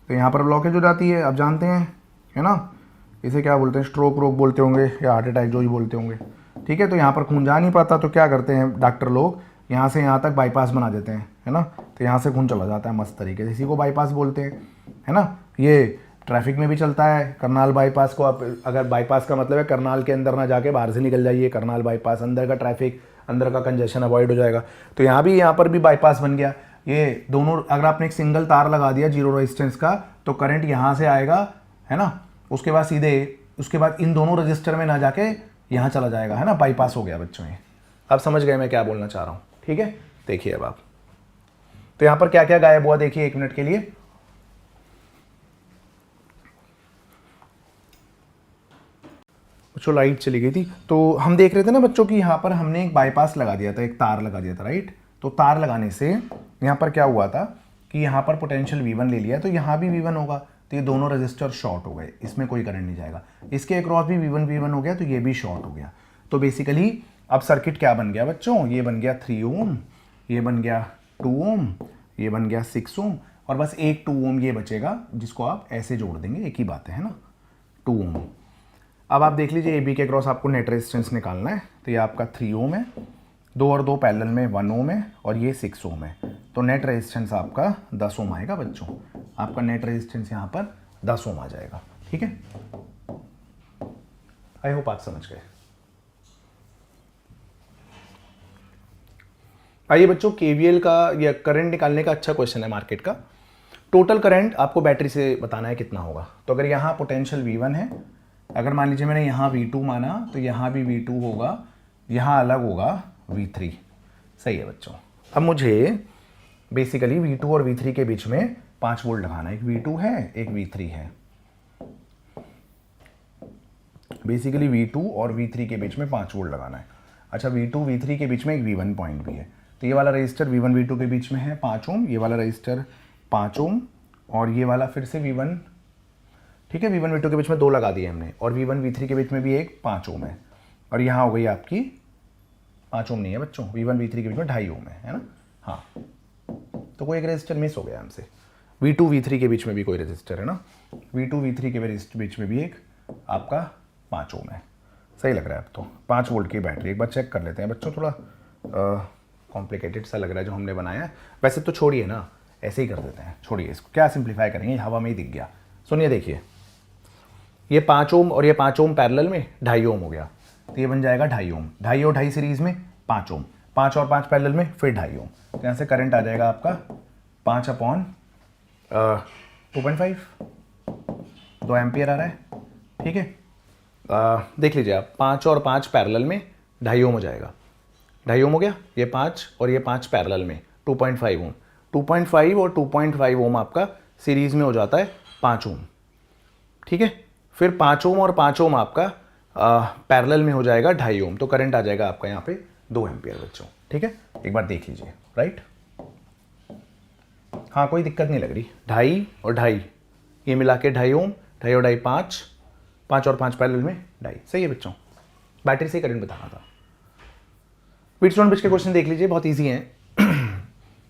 तो यहाँ पर ब्लॉकेज हो जाती है। अब जानते हैं, है ना, इसे क्या बोलते हैं, स्ट्रोक रोग बोलते होंगे या हार्ट अटैक, जो ही बोलते होंगे। ठीक है, तो यहाँ पर खून जा नहीं पाता, तो क्या करते हैं डॉक्टर लोग, यहाँ से यहाँ तक बाईपास बना देते हैं, है ना। तो यहाँ से खून चला जाता है मस्त तरीके से, इसी को बाईपास बोलते हैं, है ना। ये ट्रैफिक में भी चलता है, करनाल बाईपास को आप, अगर बाईपास का मतलब है करनाल के अंदर ना जाके बाहर से निकल जाइए, करनाल बाईपास, अंदर का ट्रैफिक, अंदर का कंजेशन अवॉइड हो जाएगा। तो यहाँ पर भी बाईपास बन गया। ये दोनों, अगर आपने एक सिंगल तार लगा दिया 0 रेजिस्टेंस का, तो करंट यहाँ से आएगा, है ना, उसके बाद सीधे, उसके बाद इन दोनों रजिस्टर में ना जाके यहाँ चला जाएगा, है ना, बाईपास हो गया बच्चों। ये आप समझ गए मैं क्या बोलना चाह रहा हूँ। ठीक है, देखिए अब आप, तो यहाँ पर क्या क्या गायब हुआ देखिए 1 मिनट के लिए। बच्चों लाइट चली गई थी, तो हम देख रहे थे ना बच्चों कि यहाँ पर हमने एक बाईपास लगा दिया था, एक तार लगा दिया था, राइट। तो तार लगाने से यहाँ पर क्या हुआ था कि यहाँ पर पोटेंशियल V1 ले लिया, तो यहाँ भी V1 होगा, तो ये दोनों रजिस्टर शॉर्ट हो गए, इसमें कोई करंट नहीं जाएगा। इसके अक्रॉस भी V1 हो गया, तो ये भी शॉर्ट हो गया। तो बेसिकली अब सर्किट क्या बन गया बच्चों, ये बन गया 3 ओम, ये बन गया 2 ओम, ये बन गया 6 ओम, और बस एक 2 ओम ये बचेगा, जिसको आप ऐसे जोड़ देंगे, एक ही बात है ना, 2 ओम। अब आप देख लीजिए, ए बी के क्रॉस आपको नेट रेजिस्टेंस निकालना है, तो ये आपका 3 ओम है, 2 और 2 पैरेलल में 1 ओम है, और ये 6 ओम है। तो नेट रेजिस्टेंस आपका 10 ओम आएगा बच्चों। आपका नेट रेजिस्टेंस यहाँ पर 10 ओम आ जाएगा। ठीक है, आई होप आप समझ गए। आइए बच्चों, केवीएल का या करंट निकालने का अच्छा क्वेश्चन है मार्केट का। टोटल करंट आपको बैटरी से बताना है कितना होगा। तो अगर यहाँ पोटेंशियल V1 है, अगर मान लीजिए मैंने यहाँ V2 माना, तो यहाँ भी V2 होगा, यहाँ अलग होगा V3। सही है बच्चों। अब मुझे बेसिकली V2 और V3 के बीच में 5 वोल्ट लगाना है। एक V2 है, एक V3 है। बेसिकली V2 और V3 के बीच में 5 वोल्ट लगाना है। अच्छा V2 V3 के बीच में एक V1 पॉइंट भी है, तो ये वाला रजिस्टर V1 V2 के बीच में है 5 ओम, ये वाला रजिस्टर 5 ओम और ये वाला फिर से V1, ठीक है, V1 V2 के बीच में 2 लगा दिए हमने, और V1 V3 के बीच में भी एक 5 ओम है, और यहाँ हो गई आपकी 5 ओम नहीं है बच्चों, V1 V3 के बीच में 2.5 ओम है ना। हाँ, तो कोई एक रजिस्टर मिस हो गया हमसे। V2 V3 के बीच में भी कोई रजिस्टर है ना, V2 V3 के बीच में भी एक आपका 5 ओम है। सही लग रहा है अब तो। 5 वोल्ट की बैटरी, एक बार चेक कर लेते हैं बच्चों, थोड़ा कॉम्प्लिकेटेड सा लग रहा है जो हमने बनाया है। वैसे तो छोड़िए ना, ऐसे ही कर देते हैं, छोड़िए इसको, क्या सिंप्लीफाई करेंगे, हवा में ही दिख गया। सुनिए देखिए, ये 5 ओम और ये 5 ओम पैरेलल में 2.5 ओम हो गया, तो ये बन जाएगा 2.5 ओम, 2.5 और 2.5 सीरीज में 5 ओम, 5 और 5 पैरेलल में फिर 2.5 ओम, तो यहाँ से करंट आ जाएगा आपका 5/2.5, 2 एम्पियर आ रहा है, ठीक है। देख लीजिए आप, 5 और 5 पैरेलल में 2.5 ओम हो जाएगा, 2.5 ओम हो गया, ये 5 और ये 5 पैरेलल में 2.5 ओम, 2.5 और 2.5 ओम आपका सीरीज में हो जाता है 5 ओम, ठीक है। फिर 5 ओम और 5 ओम आपका पैरेलल में हो जाएगा 2.5 ओम, तो करंट आ जाएगा आपका यहाँ पे 2 एम्पियर बच्चों, ठीक है। एक बार देख लीजिए, राइट। हाँ, कोई दिक्कत नहीं लग रही, 2.5 और 2.5 ये मिला के 2.5 ओम, 2.5 और 2.5 5, 5 और 5 पैरेलल में 2.5, सही है बच्चों। बैटरी से करंट बताना था। व्हीटस्टोन ब्रिज के क्वेश्चन देख लीजिए, बहुत ईजी है।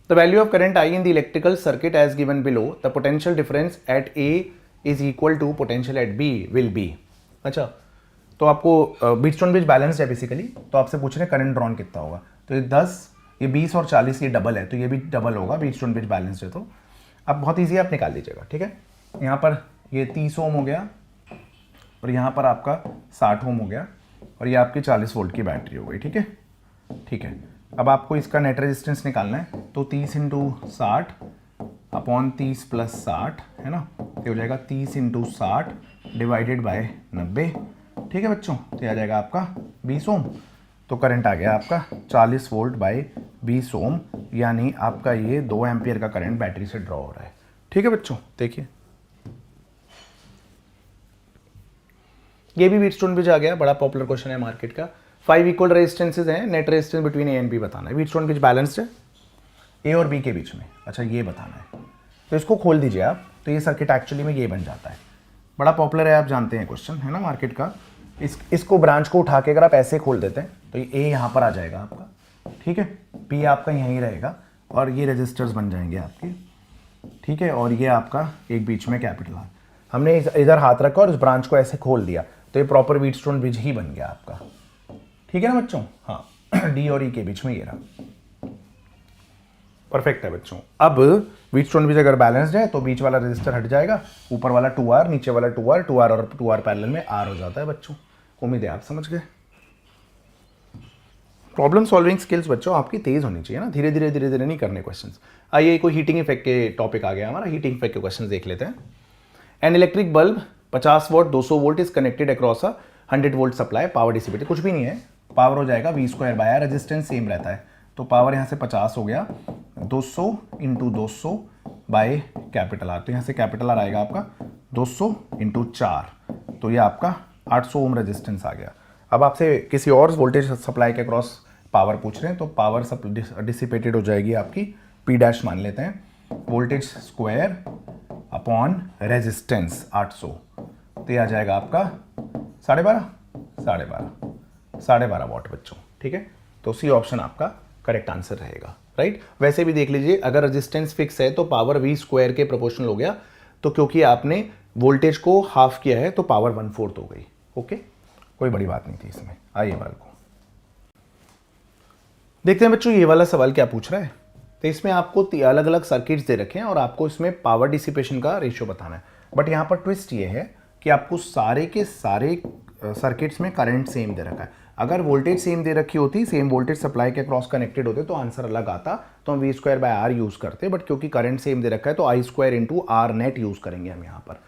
The value of current I in the electrical circuit as given below, the potential difference at A is equal to potential at B will be. अच्छा, तो आपको व्हीटस्टोन ब्रिज बैलेंस है basically, तो आपसे पूछ रहे हैं करंट ड्रॉन कितना होगा, तो ये 10, ये 20 और 40 ये डबल है, तो ये भी डबल होगा, व्हीटस्टोन ब्रिज बैलेंस है। तो अब बहुत ईजी आप निकाल लीजिएगा, ठीक है। यहाँ पर ये 30 ओम हो गया और यहाँ पर आपका 60 ओम हो गया और ये आपकी 40 वोल्ट की बैटरी हो गई, ठीक है, ठीक है। अब आपको इसका नेट रेजिस्टेंस निकालना है, तो 30 × 60 अपॉन 30 + 60 है ना, ये हो जाएगा 30 × 60 डिवाइडेड बाय 90, ठीक है बच्चों। तो आ जाएगा आपका 20 ओम, तो करंट आ गया आपका 40 वोल्ट बाय 20 ओम, यानी आपका ये 2 एम्पियर का करंट बैटरी से ड्रॉ हो रहा है, ठीक है बच्चों। देखिए ये भी व्हीटस्टोन ब्रिज आ गया, बड़ा पॉपुलर क्वेश्चन है मार्केट का। 5 इक्वल रेजिस्टेंसेज हैं, net resistance between A and B बताना है। व्हीटस्टोन ब्रिज बैलेंस्ड है ए और बी के बीच में, अच्छा ये बताना है, तो इसको खोल दीजिए आप, तो ये सर्किट एक्चुअली में ये बन जाता है। बड़ा पॉपुलर है, आप जानते हैं क्वेश्चन है ना मार्केट का। इसको ब्रांच को उठा के अगर आप ऐसे खोल देते हैं तो ये ए यहाँ पर आ जाएगा आपका, ठीक है, बी आपका यहीं रहेगा और ये रजिस्टर्स बन जाएंगे आपके, ठीक है, और ये आपका एक बीच में कैपिटल है। हमने इधर हाथ रखा और इस ब्रांच को ऐसे खोल दिया, तो ये प्रॉपर व्हीटस्टोन ब्रिज ही बन गया आपका, ठीक है ना बच्चों। हाँ, डी और ई के बीच में ये रहा, परफेक्ट है बच्चों। अब व्हीटस्टोन ब्रिज अगर बैलेंस्ड है तो बीच वाला रजिस्टर हट जाएगा, ऊपर वाला 2R, नीचे वाला 2R, 2R और 2R पैरेलल में R हो जाता है बच्चों। उम्मीद है आप समझ गए। प्रॉब्लम सॉल्विंग स्किल्स बच्चों आपकी तेज होनी चाहिए ना, धीरे धीरे नहीं करने क्वेश्चंस। आइए कोई हीटिंग इफेक्ट के टॉपिक आ गया हमारा, हीटिंग इफेक्ट के क्वेश्चंस देख लेते हैं। An electric bulb 50 what 200 volt is connected across a 100 volt supply, power dissipated कुछ भी नहीं है, पावर हो जाएगा V² bye R, resistance same रहता है, तो पावर यहाँ से 50 हो गया, 200 × 200 बाय कैपिटल R, तो यहाँ से कैपिटल R आएगा आपका 200 × 4, तो ये आपका 800 ओम रेजिस्टेंस आ गया। अब आपसे किसी और वोल्टेज सप्लाई के अक्रॉस पावर पूछ रहे हैं, तो पावर डिसिपेटेड हो जाएगी आपकी P' मान लेते हैं, वोल्टेज स्क्वायर अपॉन रेजिस्टेंस 800, तो ये आ जाएगा आपका 12.5 वॉट बच्चों, ठीक है। तो सी ऑप्शन आपका करेक्ट आंसर रहेगा, राइट। वैसे भी देख लीजिए, अगर रेजिस्टेंस फिक्स है तो पावर V² के प्रोपोर्शनल हो गया, तो क्योंकि आपने वोल्टेज को हाफ किया है तो पावर 1/4 हो गई, ओके, कोई बड़ी बात नहीं थी इसमें। आइए वाल को देखते हैं बच्चों, ये वाला सवाल क्या पूछ रहा है। तो इसमें आपको अलग अलग सर्किट्स दे रखे हैं और आपको इसमें पावर डिसिपेशन का रेशियो बताना है, बट यहाँ पर ट्विस्ट ये है कि आपको सारे के सारे सर्किट्स में करंट सेम दे रखा है। अगर वोल्टेज सेम दे रखी होती, सेम वोल्टेज सप्लाई के क्रॉस कनेक्टेड होते, तो आंसर अलग आता, तो हम V² बाय R यूज़ करते, बट क्योंकि करंट सेम दे रखा है तो I² × R नेट यूज़ करेंगे हम यहाँ पर।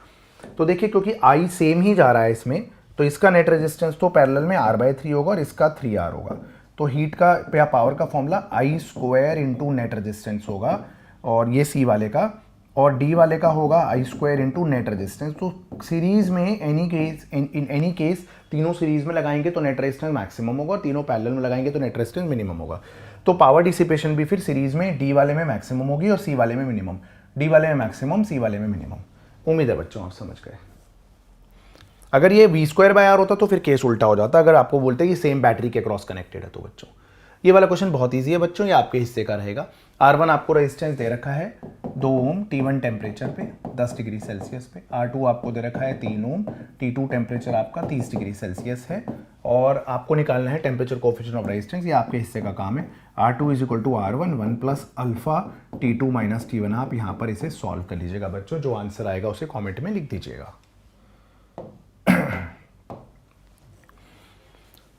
तो देखिए, क्योंकि I सेम ही जा रहा है इसमें, तो इसका नेट रेजिस्टेंस तो पैरेलल में R/3 होगा और इसका 3R होगा, तो हीट का या पावर का फॉर्मूला I² × नेट रेजिस्टेंस होगा, और ये C वाले का और डी वाले का होगा आई स्क्वायर इंटू नेट रेजिस्टेंस। तो सीरीज में इन एनी केस तीनों सीरीज में लगाएंगे तो नेट रेजिस्टेंस मैक्सिमम होगा, और तीनों पैरेलल में लगाएंगे तो नेट रेजिस्टेंस मिनिमम होगा। तो पावर डिसिपेशन भी फिर सीरीज में डी वाले में मैक्सिमम होगी और सी वाले में मिनिमम, डी वाले में मैक्सिमम, सी वाले में मिनिमम। उम्मीद है बच्चों आप समझ गए। अगर ये वी स्क्वायर बाय आर होता तो फिर केस उल्टा हो जाता, अगर आपको बोलते हैं कि सेम बैटरी के क्रॉस कनेक्टेड है तो बच्चों। ये वाला क्वेश्चन बहुत ईजी है बच्चों, ये आपके हिस्से का रहेगा। R1 आपको रेजिस्टेंस दे रखा है 2 ओम, T1 टेम्परेचर पे 10 डिग्री सेल्सियस पे, R2 आपको दे रखा है 3 ओम, T2 टेम्परेचर आपका 30 डिग्री सेल्सियस है, और आपको निकालना है टेम्परेचर कोएफिशिएंट ऑफ रेजिस्टेंस। ये आपके हिस्से का काम है। R2 is equal to R1 1 plus alpha T2 minus T1। आप यहाँ पर इसे सॉल्व कर लीजिएगा बच्चों, जो आंसर आएगा उसे कॉमेंट में लिख दीजिएगा।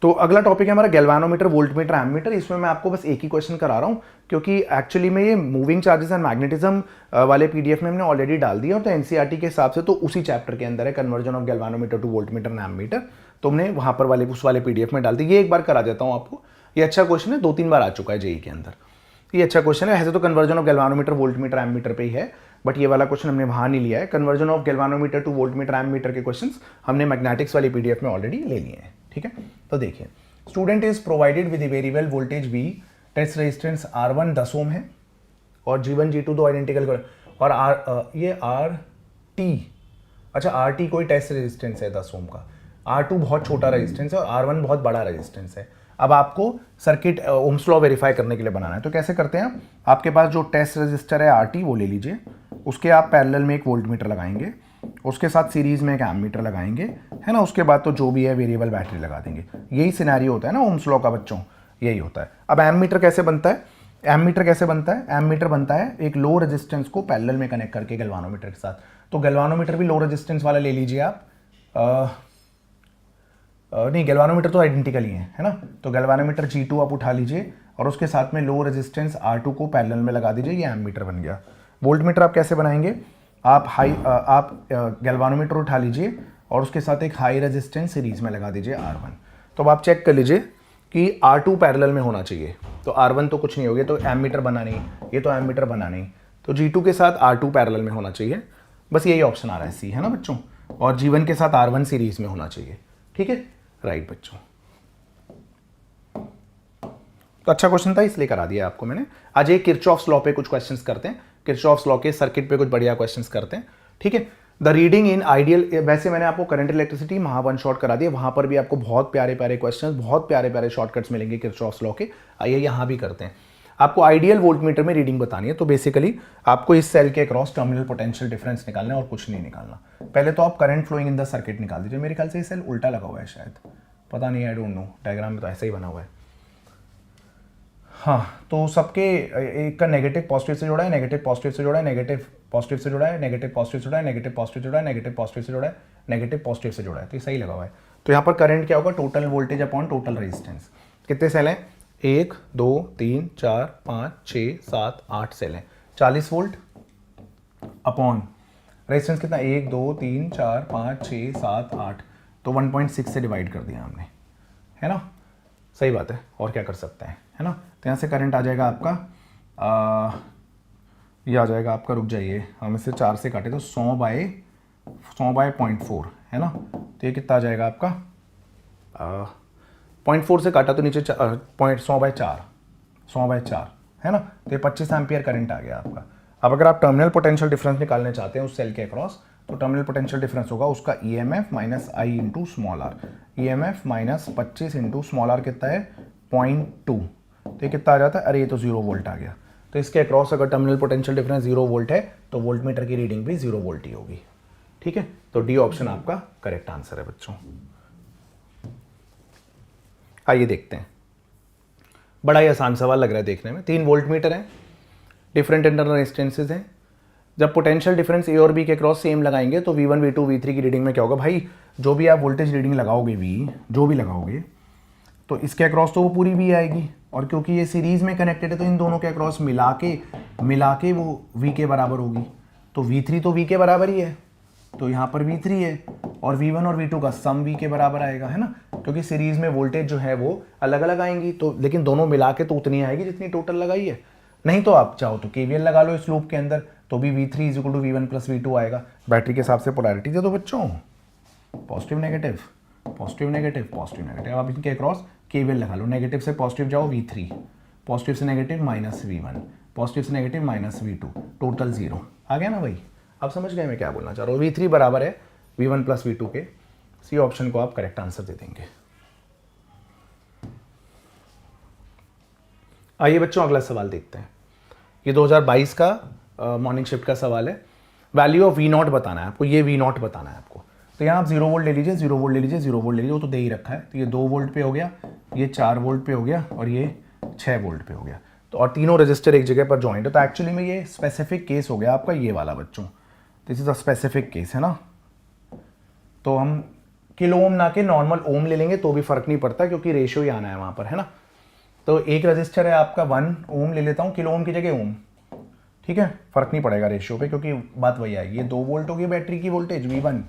तो अगला टॉपिक है हमारा गैल्वानोमीटर, वोल्टमीटर, एमीटर। इसमें मैं आपको बस एक ही क्वेश्चन करा रहा हूँ, क्योंकि एक्चुअली में ये मूविंग चार्जेस एंड मैग्नेटिज्म वाले पीडीएफ में हमने ऑलरेडी डाल दिया, और तो एनसीईआरटी के हिसाब से तो उसी चैप्टर के अंदर है, conversion of galvanometer to voltmeter and ammeter. तो हमने वहाँ पर वाले उस वाले पीडीएफ में डाल दी। ये एक बार करा देता हूँ आपको, ये अच्छा क्वेश्चन है, 2-3 बार आ चुका है जेई के अंदर। ये अच्छा क्वेश्चन है। ऐसे तो conversion of galvanometer voltmeter ammeter पे ही है, बट ये वाला क्वेश्चन हमने वहाँ नहीं लिया है। Conversion of galvanometer to voltmeter ammeter के क्वेश्चंस हमने मैग्नेटिक्स वाली पीडीएफ में ऑलरेडी ले लिए हैं। ठीक है, तो देखिए, student is provided with variable voltage V, test resistance R1 10 ohm है और G1 G2 दो आइडेंटिकल, और ये RT, अच्छा RT कोई टेस्ट रेजिस्टेंस है 10 ओम का, R2 बहुत छोटा रेजिस्टेंस है और R1 बहुत बड़ा रेजिस्टेंस है। अब आपको सर्किट ओम्स लॉ वेरीफाई करने के लिए बनाना है, तो कैसे करते हैं? आपके पास जो टेस्ट रेजिस्टर है RT वो ले लीजिए, उसके आप पैरेलल में एक वोल्टमीटर लगाएंगे, उसके साथ सीरीज में एक एमीटर लगाएंगे, है ना। उसके बाद तो जो भी है वेरिएबल बैटरी लगा देंगे। यही सिनेरियो होता है ना ओम्स लॉ का बच्चों, यही होता है। अब एमीटर कैसे बनता है? एमीटर कैसे बनता है? एमीटर बनता है एक लो रेजिस्टेंस को पैरेलल में कनेक्ट करके गैल्वानोमीटर के साथ। तो गैल्वानोमीटर भी लो रेजिस्टेंस वाला ले लीजिए आप। नहीं, गैल्वानोमीटर तो आइडेंटिकल ही है ना। तो गैल्वानोमीटर G2 आप उठा लीजिए और उसके साथ में लो रेजिस्टेंस R2 को पैरेलल में लगा दीजिए, ये एमीटर बन गया। वोल्टमीटर आप कैसे बनाएंगे? आप गैल्वानोमीटर उठा लीजिए और उसके साथ एक हाई रेजिस्टेंस सीरीज में लगा दीजिए R1। तो अब आप चेक कर लीजिए कि R2 पैरेलल में होना चाहिए, तो R1 तो कुछ नहीं हो गया, तो एमीटर बना नहीं, ये तो एमीटर बना नहीं, तो G2 के साथ R2 पैरेलल में होना चाहिए। बस यही ऑप्शन आ रहा है, सी, है ना बच्चों। और G1 के साथ R1 सीरीज में होना चाहिए। ठीक है, राइट बच्चों। तो अच्छा क्वेश्चन था इसलिए करा दिया आपको मैंने। आज एक किरचॉफ्स लॉ पे कुछ क्वेश्चंस करते हैं, किरचॉफ्स लॉ के सर्किट पे कुछ बढ़िया क्वेश्चंस करते हैं। ठीक है, द रीडिंग इन आइडियल, वैसे मैंने आपको करंट इलेक्ट्रिसिटी महा वन शॉट करा दिया, वहां पर भी आपको बहुत प्यारे प्यारे क्वेश्चंस, बहुत प्यारे प्यारे शॉर्टकट्स मिलेंगे किरचॉफ्स लॉ के। आइए यहां भी करते हैं। आपको आइडियल वोल्टमीटर में रीडिंग बतानी है, तो बेसिकली आपको इस सेल के अक्रॉस टर्मिनल पोटेंशियल डिफरेंस निकालना है और कुछ नहीं निकालना। पहले तो आप current flowing in the circuit निकाल दीजिए। मेरे ख्याल से ये सेल उल्टा लगा हुआ है शायद, पता नहीं, आई डोंट नो, डायग्राम में तो ऐसा ही बना हुआ है। हाँ, तो सबके एक का नेगेटिव पॉजिटिव से जोड़ा है, नेगेटिव पॉजिटिव से जोड़ा है, नेगेटिव पॉजिटिव से जोड़ा है, नेगेटिव पॉजिटिव से जोड़ा है, नेगेटिव पॉजिटिव से जोड़ा है, नेगेटिव पॉजिटिव से जोड़ा है, नेगेटिव पॉजिटिव से जोड़ा है, तो ये सही लगा हुआ है। तो यहाँ पर करंट क्या होगा? Total voltage upon total resistance. कितने सेल हैं? 1 2 3 4 5 6 7 8 सेल हैं। 40 वोल्ट अपॉन रेजिस्टेंस कितना? 1 2 3 4 5 6 7 8, तो 1.6 से डिवाइड कर दिया हमने, है ना। सही बात है, और क्या कर सकते हैं, है ना। तो यहाँ से करंट आ जाएगा आपका, ये आ जाएगा आपका, रुक जाइए, हम इसे 4 से काटे तो 100 बाय 0.4, है ना। तो ये कितना आ जाएगा आपका? 0.4 से काटा तो नीचे 100/4, है ना। तो ये 25 एम्पियर करंट आ गया आपका। अब अगर आप टर्मिनल पोटेंशियल डिफरेंस निकालने चाहते हैं उस सेल के अक्रॉस, तो टर्मिनल पोटेंशियल डिफरेंस होगा उसका EMF minus I into small R. EMF minus 25 into small R कितना है? 0.2। तो ये कितना आ जाता है? अरे ये तो 0 वोल्ट आ गया। तो इसके अक्रॉस अगर टर्मिनल पोटेंशियल डिफरेंस 0 वोल्ट है तो वोल्टमीटर की रीडिंग भी 0 वोल्ट ही होगी। ठीक है, तो डी ऑप्शन आपका करेक्ट आंसर है बच्चों। आइए देखते हैं, बड़ा ही आसान सवाल लग रहा है देखने में। 3 वोल्टमीटर हैं, डिफरेंट इंटरनल रेजिस्टेंसेज हैं। जब पोटेंशियल डिफरेंस ए और बी के क्रॉस सेम लगाएंगे तो V1 V2 V3 की रीडिंग में क्या होगा? भाई जो भी आप वोल्टेज रीडिंग लगाओगे V, जो भी लगाओगे, तो इसके अक्रॉस तो वो पूरी V आएगी, और क्योंकि ये सीरीज में कनेक्टेड है तो इन दोनों के अक्रॉस मिला के वो V के बराबर होगी। तो V3 तो V के बराबर ही है, तो यहाँ पर V3 है, और V1 और V2 का सम V के बराबर आएगा, है ना। क्योंकि सीरीज में वोल्टेज जो है वो अलग अलग आएंगी, तो लेकिन दोनों मिला के तो उतनी आएगी जितनी टोटल लगाई है। नहीं तो आप चाहो तो KVL लगा लो इस लूप के अंदर, तो भी V3 is equal to V1 plus V2 आएगा। बैटरी के हिसाब से पोलैरिटी दे दो बच्चों, positive negative positive negative positive negative. आप इनके अक्रॉस केवीएल लगा लो, नेगेटिव से पॉजिटिव जाओ V3, पॉजिटिव से नेगेटिव माइनस V1, पॉजिटिव से नेगेटिव माइनस V2, टोटल 0 आ गया ना भाई। अब समझ गए मैं क्या बोलना चाह रहा हूँ। V3 बराबर है V1 प्लस V2 के। सी ऑप्शन को आप करेक्ट आंसर दे देंगे। आइए बच्चों अगला सवाल देखते हैं। ये 2022 का मॉर्निंग शिफ्ट का सवाल है। वैल्यू ऑफ V0 बताना है आपको, ये V0 बताना है आपको। तो यहाँ आप 0 वोल्ट ले लीजिए, 0 वोल्ट ले लीजिए, 0 वोल्ट ले लीजिए, वो तो दे ही रखा है। तो ये 2 वोल्ट पे हो गया, ये 4 वोल्ट पे हो गया और ये 6 वोल्ट पे हो गया। तो और तीनों रजिस्टर एक जगह पर जॉइंट है। तो एक्चुअली में ये स्पेसिफिक केस हो गया आपका ये वाला बच्चों। This is a specific case है ना। तो हम किलो ओम ना के नॉर्मल ओम ले लेंगे तो भी फर्क नहीं पड़ता, क्योंकि रेशियो ही आना है वहाँ पर, है ना। तो एक रजिस्टर है आपका 1 ओम ले लेता हूँ, किलो ओम की जगह ओम, ठीक है, फर्क नहीं पड़ेगा रेशियो पे, क्योंकि बात वही आएगी। ये 2 वोल्ट होगी बैटरी की वोल्टेज V1,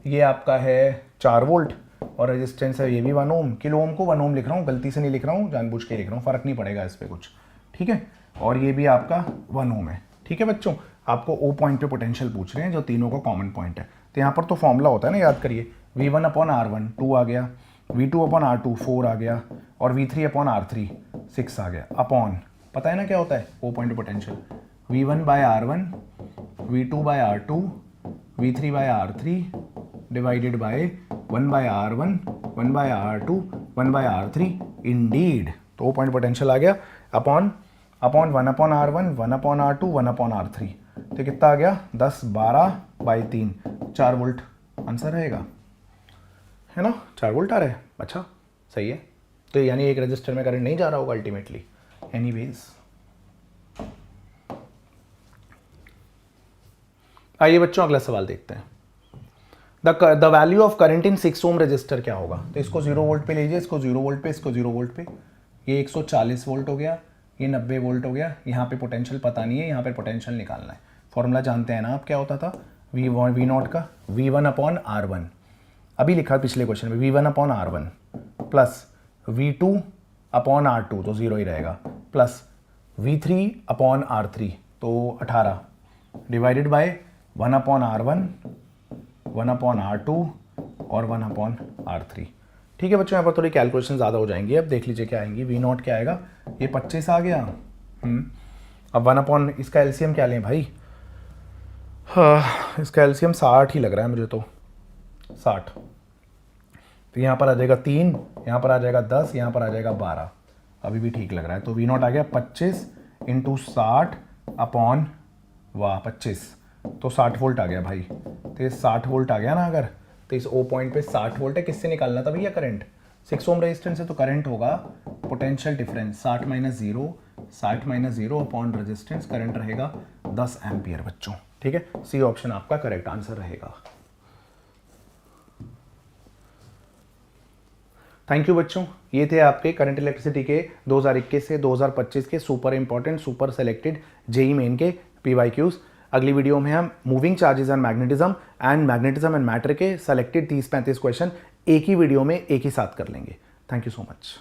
ये आपका है 4 वोल्ट और रेजिस्टेंस है ये भी 1 ओम। किलो ओम को 1 ओम लिख रहा हूँ, गलती से नहीं लिख रहा हूँ, जानबूझ के लिख रहा हूँ, फर्क नहीं पड़ेगा इस पर कुछ, ठीक है। और ये भी आपका 1 ओम है, ठीक है बच्चों। आपको O पॉइंट पे पोटेंशियल पूछ रहे हैं जो तीनों का कॉमन पॉइंट है। तो यहाँ पर तो फॉर्मूला होता है ना, याद करिए, V1 अपॉन R1 2 आ गया, V2 अपॉन R2 4 आ गया और V3 अपॉन R3 6 आ गया। अपॉन पता है ना क्या होता है O point potential, V1 by R1, V2 by R2, V3 by R3 divided by 1 by R1, 1 by R2, 1 by R3 indeed. तो O पॉइंट पोटेंशियल आ गया upon 1 upon R1, 1 upon R2, 1 upon R3। तो कितना आ गया 10 12 by 3, 4 volt answer रहेगा, है ना। 4 volt आ रहा है, अच्छा सही है। तो यानी एक रजिस्टर में करंट नहीं जा रहा होगा अल्टीमेटली। एनीवेज आइए बच्चों अगला सवाल देखते हैं। The value of current in 6 ohm resistor क्या होगा। तो इसको 0 वोल्ट पे लीजिए, इसको 0 वोल्ट पे, इसको 0 वोल्ट पे। ये 140 वोल्ट हो गया, ये 90 वोल्ट हो गया। यहाँ पे पोटेंशियल पता नहीं है, यहाँ पे पोटेंशियल निकालना है। फॉर्मूला जानते हैं ना आप, क्या होता था V0 का, V1 अपॉन R1, अभी लिखा पिछले क्वेश्चन में, V1 upon R1 plus V2 upon R2 तो 0 ही रहेगा, प्लस V3 अपॉन R3 तो 18 divided by 1 upon R1, 1 upon R2 और 1 अपॉन R3। ठीक है बच्चों, यहाँ पर थोड़ी कैलकुलेशन ज़्यादा हो जाएंगी। अब देख लीजिए क्या आएंगी। V0 क्या आएगा, ये 25 आ गया। अब 1 अपॉन, इसका एलसीएम क्या लें भाई, हाँ इसका एलसीएम 60 ही लग रहा है मुझे तो, 60। तो यहाँ पर आ जाएगा 3, यहाँ पर आ जाएगा 10, यहाँ पर आ जाएगा 12, अभी भी ठीक लग रहा है। तो V0 आ गया 25 इंटू 60 अपॉन 25, तो 60 वोल्ट आ गया भाई। तो ये 60 वोल्ट आ गया ना। अगर तो इस O पॉइंट पे 60 वोल्ट है, किससे निकालना था भैया करंट, 6 ओम रेजिस्टेंस से। तो करंट होगा potential difference 60 minus 0, 60 minus 0 upon resistance, current रहेगा 10 एम्पियर बच्चों, ठीक है। सी ऑप्शन आपका करेक्ट आंसर रहेगा। थैंक यू बच्चों, ये थे आपके करंट इलेक्ट्रिसिटी के 2021 से 2025 के super important super selected JEE Main के PYQs। अगली वीडियो में हम moving charges and magnetism and matter के सेलेक्टेड 30-35 क्वेश्चन एक ही वीडियो में एक ही साथ कर लेंगे। Thank you so much.